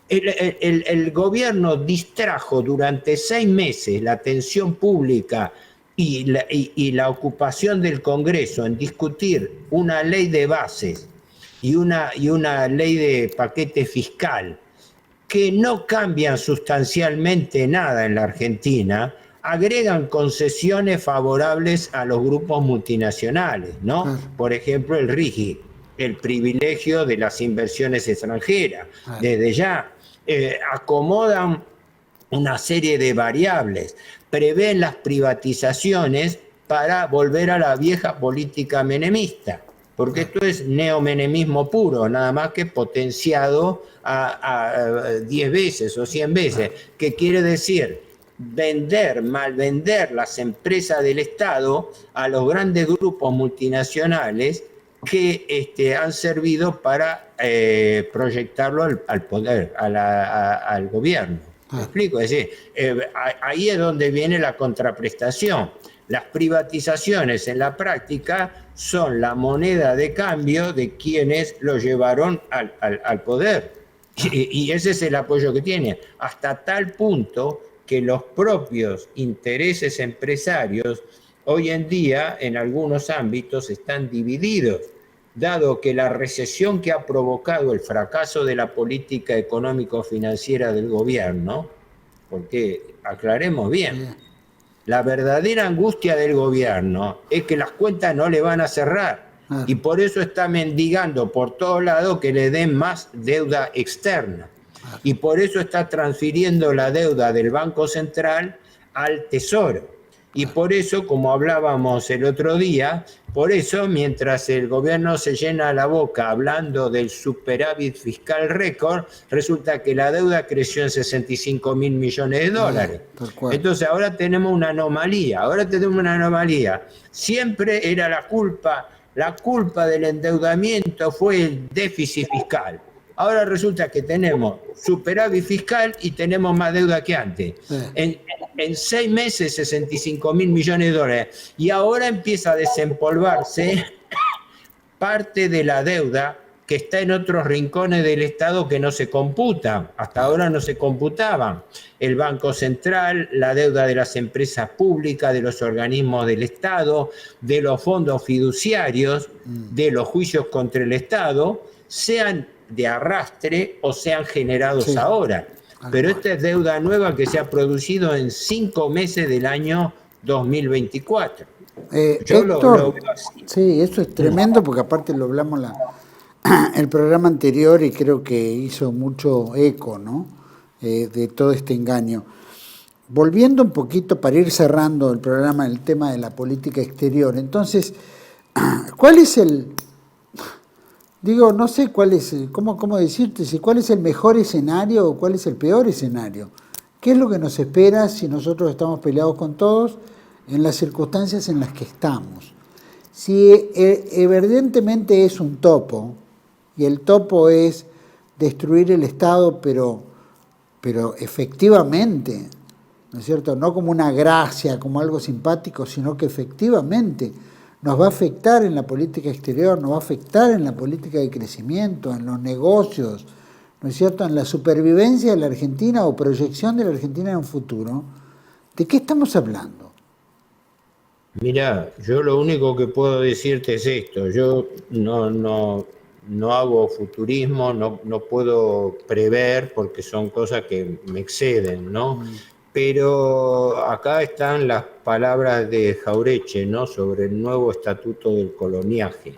El gobierno distrajo durante 6 meses la atención pública y la ocupación del Congreso en discutir una ley de bases y una ley de paquete fiscal que no cambian sustancialmente nada en la Argentina, agregan concesiones favorables a los grupos multinacionales, ¿no? Por ejemplo, el RIGI, el privilegio de las inversiones extranjeras. Desde ya acomodan una serie de variables, prevén las privatizaciones para volver a la vieja política menemista, porque esto es neomenemismo puro, nada más que potenciado a 10 veces o 100 veces, que quiere decir malvender las empresas del Estado a los grandes grupos multinacionales que han servido para proyectarlo al poder, al gobierno. ¿Me explico? Es decir, ahí es donde viene la contraprestación. Las privatizaciones en la práctica son la moneda de cambio de quienes lo llevaron al poder. Y ese es el apoyo que tiene. Hasta tal punto que los propios intereses empresarios hoy en día en algunos ámbitos están divididos, dado que la recesión que ha provocado el fracaso de la política económico-financiera del gobierno, porque aclaremos bien, la verdadera angustia del gobierno es que las cuentas no le van a cerrar y por eso está mendigando por todos lados que le den más deuda externa y por eso está transfiriendo la deuda del Banco Central al Tesoro. Y por eso, como hablábamos el otro día, por eso mientras el gobierno se llena la boca hablando del superávit fiscal récord, resulta que la deuda creció en 65.000 millones de dólares. Entonces ahora tenemos una anomalía, Siempre era la culpa del endeudamiento fue el déficit fiscal. Ahora resulta que tenemos superávit fiscal y tenemos más deuda que antes. En 6 meses, 65.000 millones de dólares. Y ahora empieza a desempolvarse parte de la deuda que está en otros rincones del Estado que no se computan. Hasta ahora no se computaban. El Banco Central, la deuda de las empresas públicas, de los organismos del Estado, de los fondos fiduciarios, de los juicios contra el Estado, sean de arrastre o sean generados ahora. Pero esta es deuda nueva que se ha producido en 5 meses del año 2024. Héctor, lo veo así. Sí, eso es tremendo porque aparte lo hablamos el programa anterior y creo que hizo mucho eco, ¿no? De todo este engaño. Volviendo un poquito para ir cerrando el programa, el tema de la política exterior. Entonces, ¿cuál es el... Digo, no sé cuál es, cómo decirte, si cuál es el mejor escenario o cuál es el peor escenario. ¿Qué es lo que nos espera si nosotros estamos peleados con todos en las circunstancias en las que estamos? Si evidentemente es un topo, y el topo es destruir el Estado, pero efectivamente, ¿no es cierto? No como una gracia, como algo simpático, sino que efectivamente nos va a afectar en la política exterior, nos va a afectar en la política de crecimiento, en los negocios, ¿no es cierto?, en la supervivencia de la Argentina o proyección de la Argentina en un futuro. ¿De qué estamos hablando? Mirá, yo lo único que puedo decirte es esto. Yo no hago futurismo, no puedo prever porque son cosas que me exceden, ¿no? Pero acá están las palabras de Jauretche, ¿no?, sobre el nuevo estatuto del coloniaje.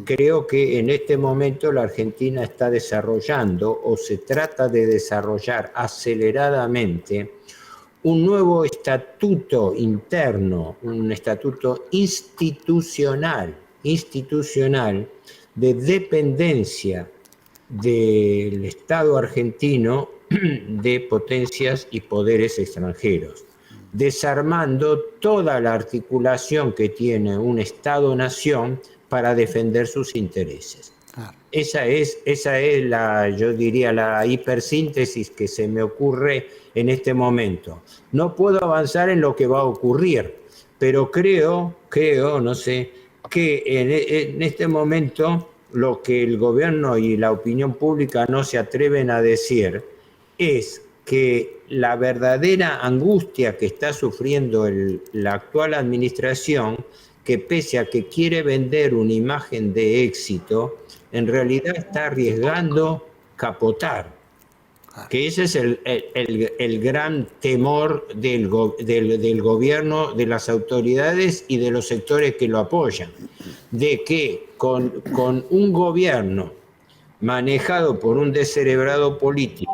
Creo que en este momento la Argentina está desarrollando o se trata de desarrollar aceleradamente un nuevo estatuto interno, un estatuto institucional de dependencia del Estado argentino de potencias y poderes extranjeros, desarmando toda la articulación que tiene un Estado-nación para defender sus intereses. Esa es yo diría, la hipersíntesis que se me ocurre en este momento. No puedo avanzar en lo que va a ocurrir, pero creo, no sé, que en este momento lo que el gobierno y la opinión pública no se atreven a decir es que la verdadera angustia que está sufriendo la actual administración, que pese a que quiere vender una imagen de éxito, en realidad está arriesgando capotar. Que ese es el gran temor del gobierno, de las autoridades y de los sectores que lo apoyan, de que con un gobierno manejado por un descerebrado político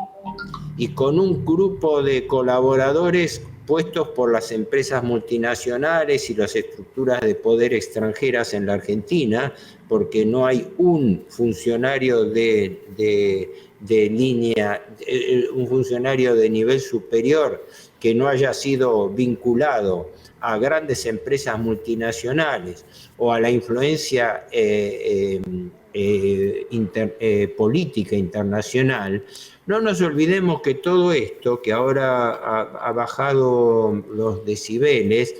y con un grupo de colaboradores puestos por las empresas multinacionales y las estructuras de poder extranjeras en la Argentina, porque no hay un funcionario de línea, un funcionario de nivel superior que no haya sido vinculado a grandes empresas multinacionales o a la influencia política internacional, no nos olvidemos que todo esto, que ahora ha bajado los decibeles,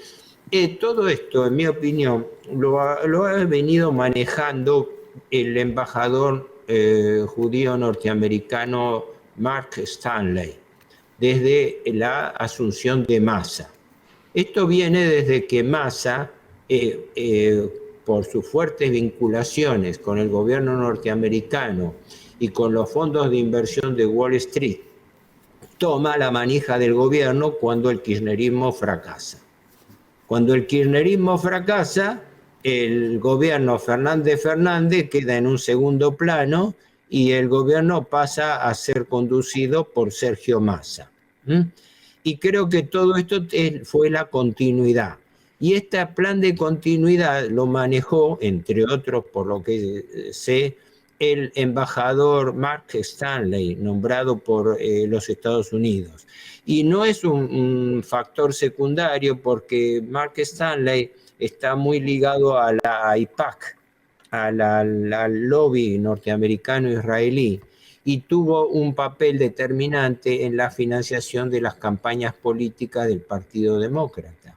todo esto, en mi opinión, lo ha venido manejando el embajador judío norteamericano Mark Stanley, desde la asunción de Massa. Esto viene desde que Massa, por sus fuertes vinculaciones con el gobierno norteamericano y con los fondos de inversión de Wall Street, toma la manija del gobierno cuando el kirchnerismo fracasa. Cuando el kirchnerismo fracasa, el gobierno Fernández queda en un segundo plano y el gobierno pasa a ser conducido por Sergio Massa. Y creo que todo esto fue la continuidad. Y este plan de continuidad lo manejó, entre otros, por lo que sé, el embajador Mark Stanley, nombrado por los Estados Unidos. Y no es un factor secundario porque Mark Stanley está muy ligado a la AIPAC, al lobby norteamericano-israelí, y tuvo un papel determinante en la financiación de las campañas políticas del Partido Demócrata.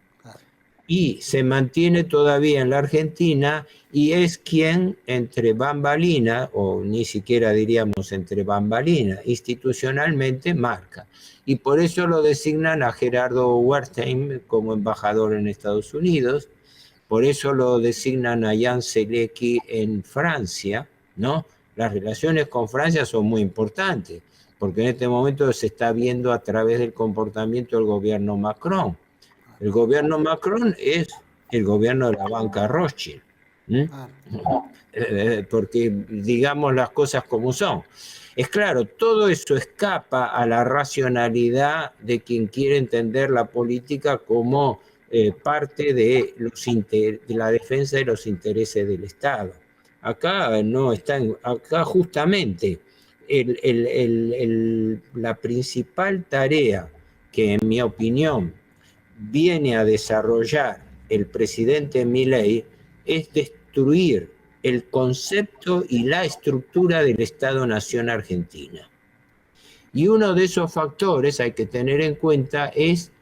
Y se mantiene todavía en la Argentina y es quien entre bambalinas, o ni siquiera diríamos entre bambalinas, institucionalmente marca. Y por eso lo designan a Gerardo Wertheim como embajador en Estados Unidos, por eso lo designan a Jan Zelecki en Francia, ¿no? Las relaciones con Francia son muy importantes, porque en este momento se está viendo a través del comportamiento del gobierno Macron. El gobierno Macron es el gobierno de la banca Rothschild, porque digamos las cosas como son. Es claro, todo eso escapa a la racionalidad de quien quiere entender la política como parte de la defensa de los intereses del Estado. Acá no está, acá justamente la principal tarea que en mi opinión viene a desarrollar el presidente Milei es destruir el concepto y la estructura del Estado-Nación Argentina. Y uno de esos factores hay que tener en cuenta es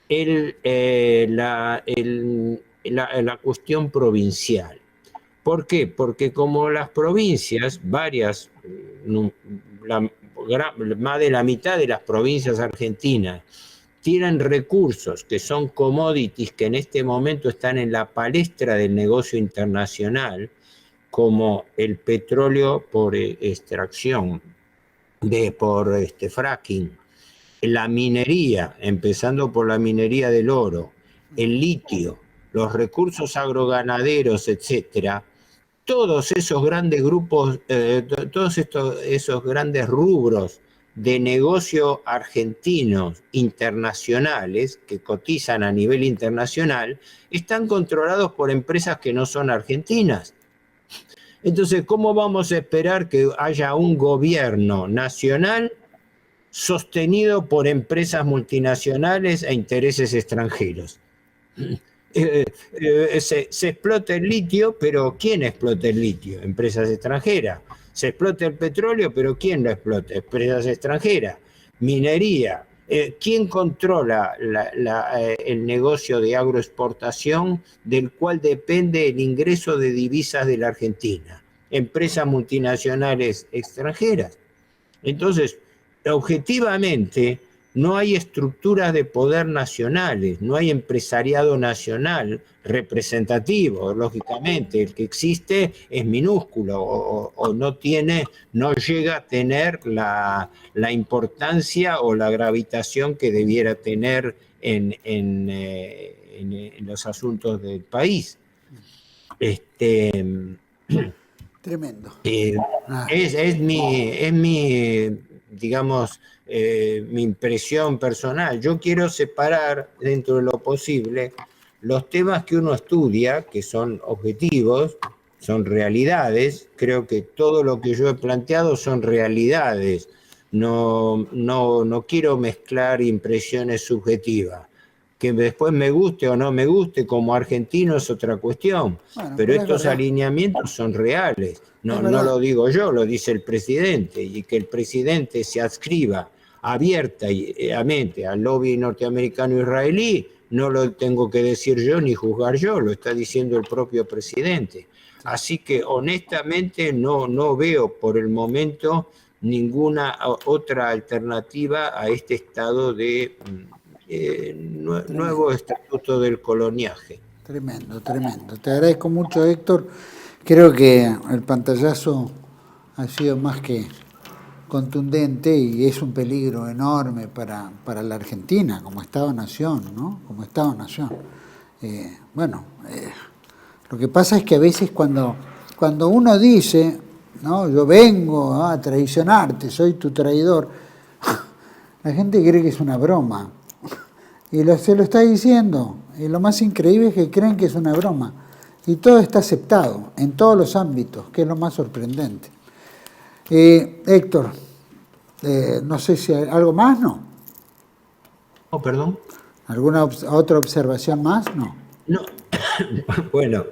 la cuestión provincial. ¿Por qué? Porque como las provincias, varias, más de la mitad de las provincias argentinas, tienen recursos que son commodities que en este momento están en la palestra del negocio internacional, como el petróleo por extracción, por fracking, la minería, empezando por la minería del oro, el litio, los recursos agroganaderos, etcétera. Todos esos grandes grupos, todos esos grandes rubros de negocio argentinos internacionales que cotizan a nivel internacional están controlados por empresas que no son argentinas. Entonces, ¿cómo vamos a esperar que haya un gobierno nacional sostenido por empresas multinacionales e intereses extranjeros? Se explota el litio, pero ¿quién explota el litio? Empresas extranjeras. Se explota el petróleo, pero ¿quién lo explota? Empresas extranjeras. Minería. ¿Quién controla el negocio de agroexportación del cual depende el ingreso de divisas de la Argentina? Empresas multinacionales extranjeras. Entonces, objetivamente, no hay estructuras de poder nacionales, no hay empresariado nacional representativo, lógicamente. El que existe es minúsculo o no llega a tener la importancia o la gravitación que debiera tener en los asuntos del país. Tremendo. Es mi digamos, mi impresión personal. Yo quiero separar dentro de lo posible los temas que uno estudia, que son objetivos, son realidades. Creo que todo lo que yo he planteado son realidades, no quiero mezclar impresiones subjetivas. Que después me guste o no me guste como argentino es otra cuestión, Bueno, pero es estos verdad. alineamientos son reales, no verdad. lo digo yo, lo dice el presidente, y que el presidente se adscriba abiertamente al lobby norteamericano-israelí, no lo tengo que decir yo ni juzgar yo, lo está diciendo el propio presidente. Así que honestamente no veo por el momento ninguna otra alternativa a este estado de nuevo estatuto del coloniaje. Tremendo, tremendo. Te agradezco mucho, Héctor. Creo que el pantallazo ha sido más que contundente y es un peligro enorme para la Argentina como Estado-Nación, ¿no? Como Estado-Nación. Lo que pasa es que a veces cuando uno dice, ¿no? Yo vengo a traicionarte, soy tu traidor, la gente cree que es una broma. Y se lo está diciendo. Y lo más increíble es que creen que es una broma. Y todo está aceptado, en todos los ámbitos, que es lo más sorprendente. Héctor, no sé si hay algo más, ¿no? Oh, perdón. ¿Alguna otra observación más? No. No. Bueno,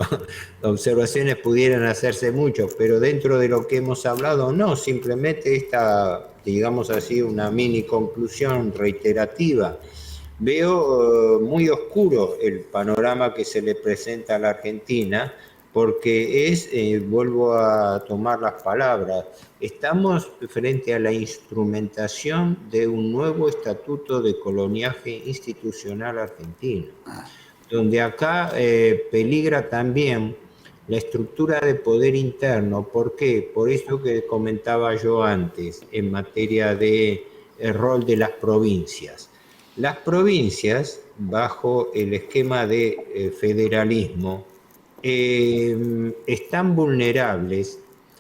observaciones pudieran hacerse mucho, pero dentro de lo que hemos hablado, no, simplemente esta, digamos así, una mini conclusión reiterativa. Veo muy oscuro el panorama que se le presenta a la Argentina, porque vuelvo a tomar las palabras, estamos frente a la instrumentación de un nuevo estatuto de coloniaje institucional argentino, donde acá peligra también la estructura de poder interno. ¿Por qué? Por eso que comentaba yo antes, en materia de rol de las provincias. Las provincias, bajo el esquema de federalismo, están vulnerables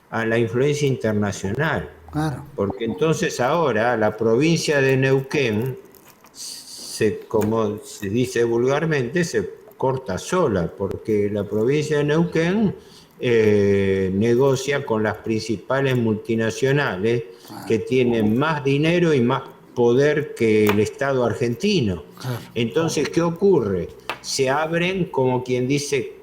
a la influencia internacional. Claro. Porque entonces ahora la provincia de Neuquén, como se dice vulgarmente, se corta sola, porque la provincia de Neuquén negocia con las principales multinacionales que tienen más dinero y más poder que el Estado argentino. Entonces, ¿qué ocurre? Se abren, como quien dice,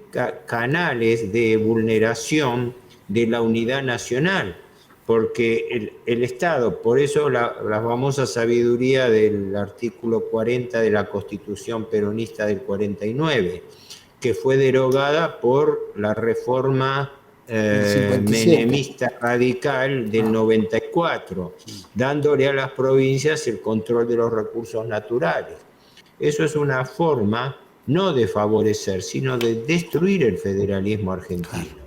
canales de vulneración de la unidad nacional, porque el Estado, por eso la famosa sabiduría del artículo 40 de la Constitución peronista del 49, que fue derogada por la reforma menemista radical del 94, dándole a las provincias el control de los recursos naturales. Eso es una forma no de favorecer, sino de destruir el federalismo argentino.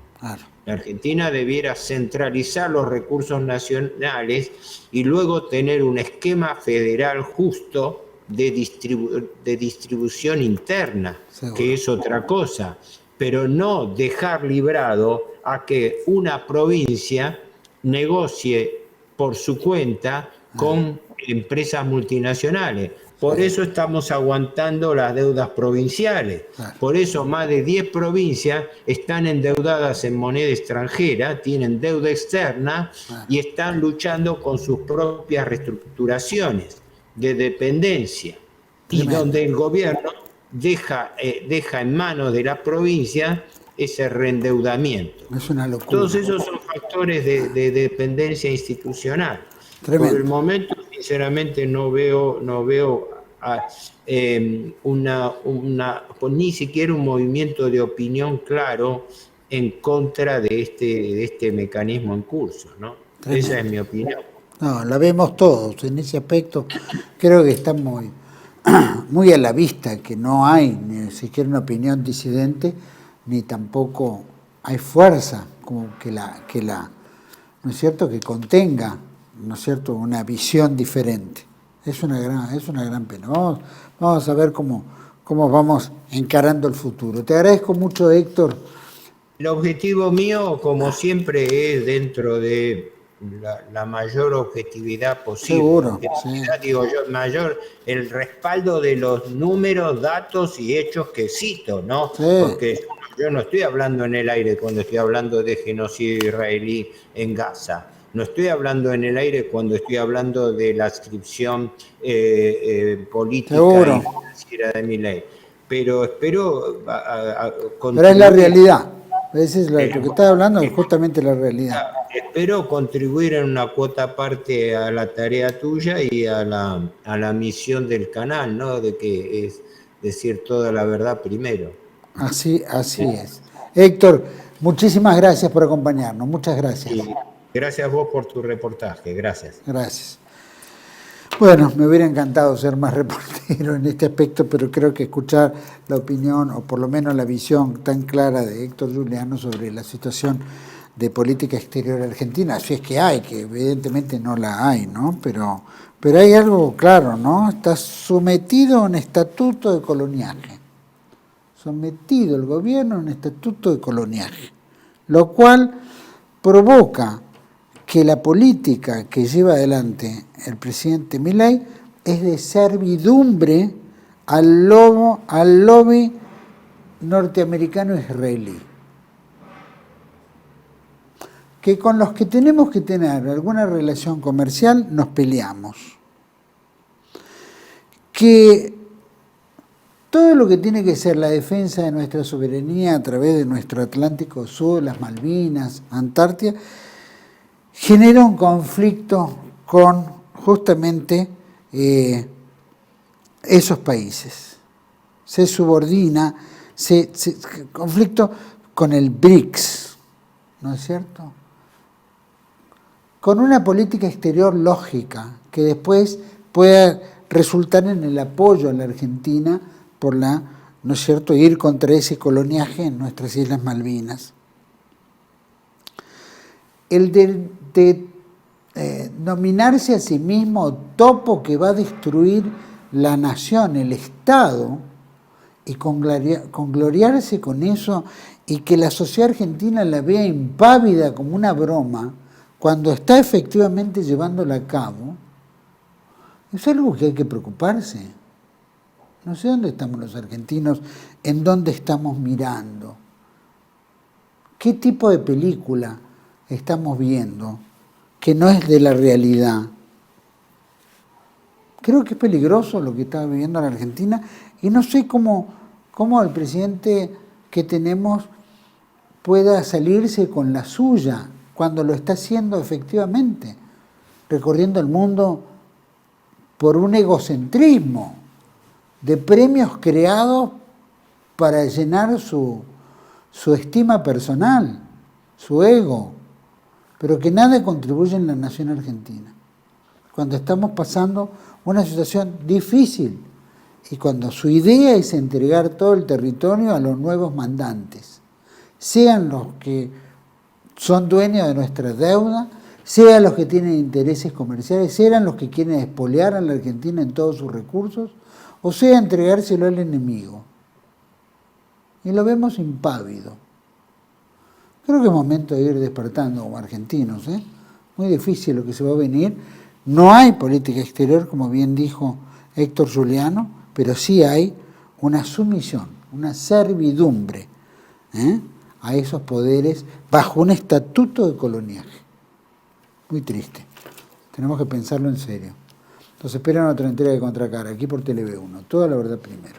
La Argentina debiera centralizar los recursos nacionales y luego tener un esquema federal justo de distribución interna, que es otra cosa, pero no dejar librado a que una provincia negocie por su cuenta con empresas multinacionales. Por eso estamos aguantando las deudas provinciales. Por eso más de 10 provincias están endeudadas en moneda extranjera, tienen deuda externa y están luchando con sus propias reestructuraciones de dependencia. Y donde el gobierno deja en manos de la provincia ese reendeudamiento. Es una locura. Todos esos son factores de dependencia institucional. Tremendo. Por el momento, sinceramente, no veo ni siquiera un movimiento de opinión claro en contra de este mecanismo en curso, ¿no? Esa es mi opinión. No, la vemos todos en ese aspecto. Creo que está muy a la vista que no hay ni siquiera una opinión disidente, ni tampoco hay fuerza como que la ¿no es cierto?, que contenga, ¿no es cierto?, una visión diferente. Es una gran pena. Vamos a ver cómo vamos encarando el futuro. Te agradezco mucho, Héctor. El objetivo mío, como siempre, es dentro de la mayor objetividad posible. Seguro, digo yo, mayor el respaldo de los números, datos y hechos que cito, ¿no? Sí. Porque yo no estoy hablando en el aire cuando estoy hablando de genocidio israelí en Gaza. No estoy hablando en el aire cuando estoy hablando de la adscripción política Seguro. y financiera de Milei, pero espero Pero es la realidad. Ese es lo que estás hablando, es justamente la realidad. Espero contribuir en una cuota parte a la tarea tuya y a la misión del canal, ¿no? De que es decir toda la verdad primero. Así es. Héctor, muchísimas gracias por acompañarnos. Muchas gracias. Y gracias a vos por tu reportaje. Gracias. Gracias. Bueno, me hubiera encantado ser más reportero en este aspecto, pero creo que escuchar la opinión, o por lo menos la visión tan clara de Héctor Juliano sobre la situación de política exterior argentina, si es que hay, que evidentemente no la hay, ¿no? Pero hay algo claro, ¿no? Está sometido a un estatuto de coloniaje. Sometido el gobierno a un estatuto de coloniaje, lo cual provoca que la política que lleva adelante el presidente Milei es de servidumbre al lobby norteamericano israelí, que con los que tenemos que tener alguna relación comercial nos peleamos, que todo lo que tiene que ser la defensa de nuestra soberanía a través de nuestro Atlántico Sur, las Malvinas, Antártida, genera un conflicto con justamente esos países. Se subordina, conflicto con el BRICS, ¿no es cierto? Con una política exterior lógica que después pueda resultar en el apoyo a la Argentina por ¿no es cierto?, ir contra ese coloniaje en nuestras Islas Malvinas. El de nominarse a sí mismo topo que va a destruir la nación, el Estado, y congloriarse con eso, y que la sociedad argentina la vea impávida como una broma, cuando está efectivamente llevándola a cabo, es algo que hay que preocuparse. No sé dónde estamos los argentinos, en dónde estamos mirando, qué tipo de película estamos viendo que no es de la realidad. Creo que es peligroso lo que está viviendo la Argentina y no sé cómo el presidente que tenemos pueda salirse con la suya cuando lo está haciendo efectivamente, recorriendo el mundo por un egocentrismo de premios creados para llenar su estima personal, su ego, pero que nada contribuye en la nación argentina. Cuando estamos pasando una situación difícil y cuando su idea es entregar todo el territorio a los nuevos mandantes, sean los que son dueños de nuestra deuda, sean los que tienen intereses comerciales, sean los que quieren expoliar a la Argentina en todos sus recursos, o sea entregárselo al enemigo. Y lo vemos impávido. Creo que es momento de ir despertando como argentinos, ¿eh? Muy difícil lo que se va a venir. No hay política exterior, como bien dijo Héctor Juliano, pero sí hay una sumisión, una servidumbre a esos poderes bajo un estatuto de coloniaje. Muy triste. Tenemos que pensarlo en serio. Entonces esperan otra entrega de Contracara, aquí por Tele1. Toda la verdad primero.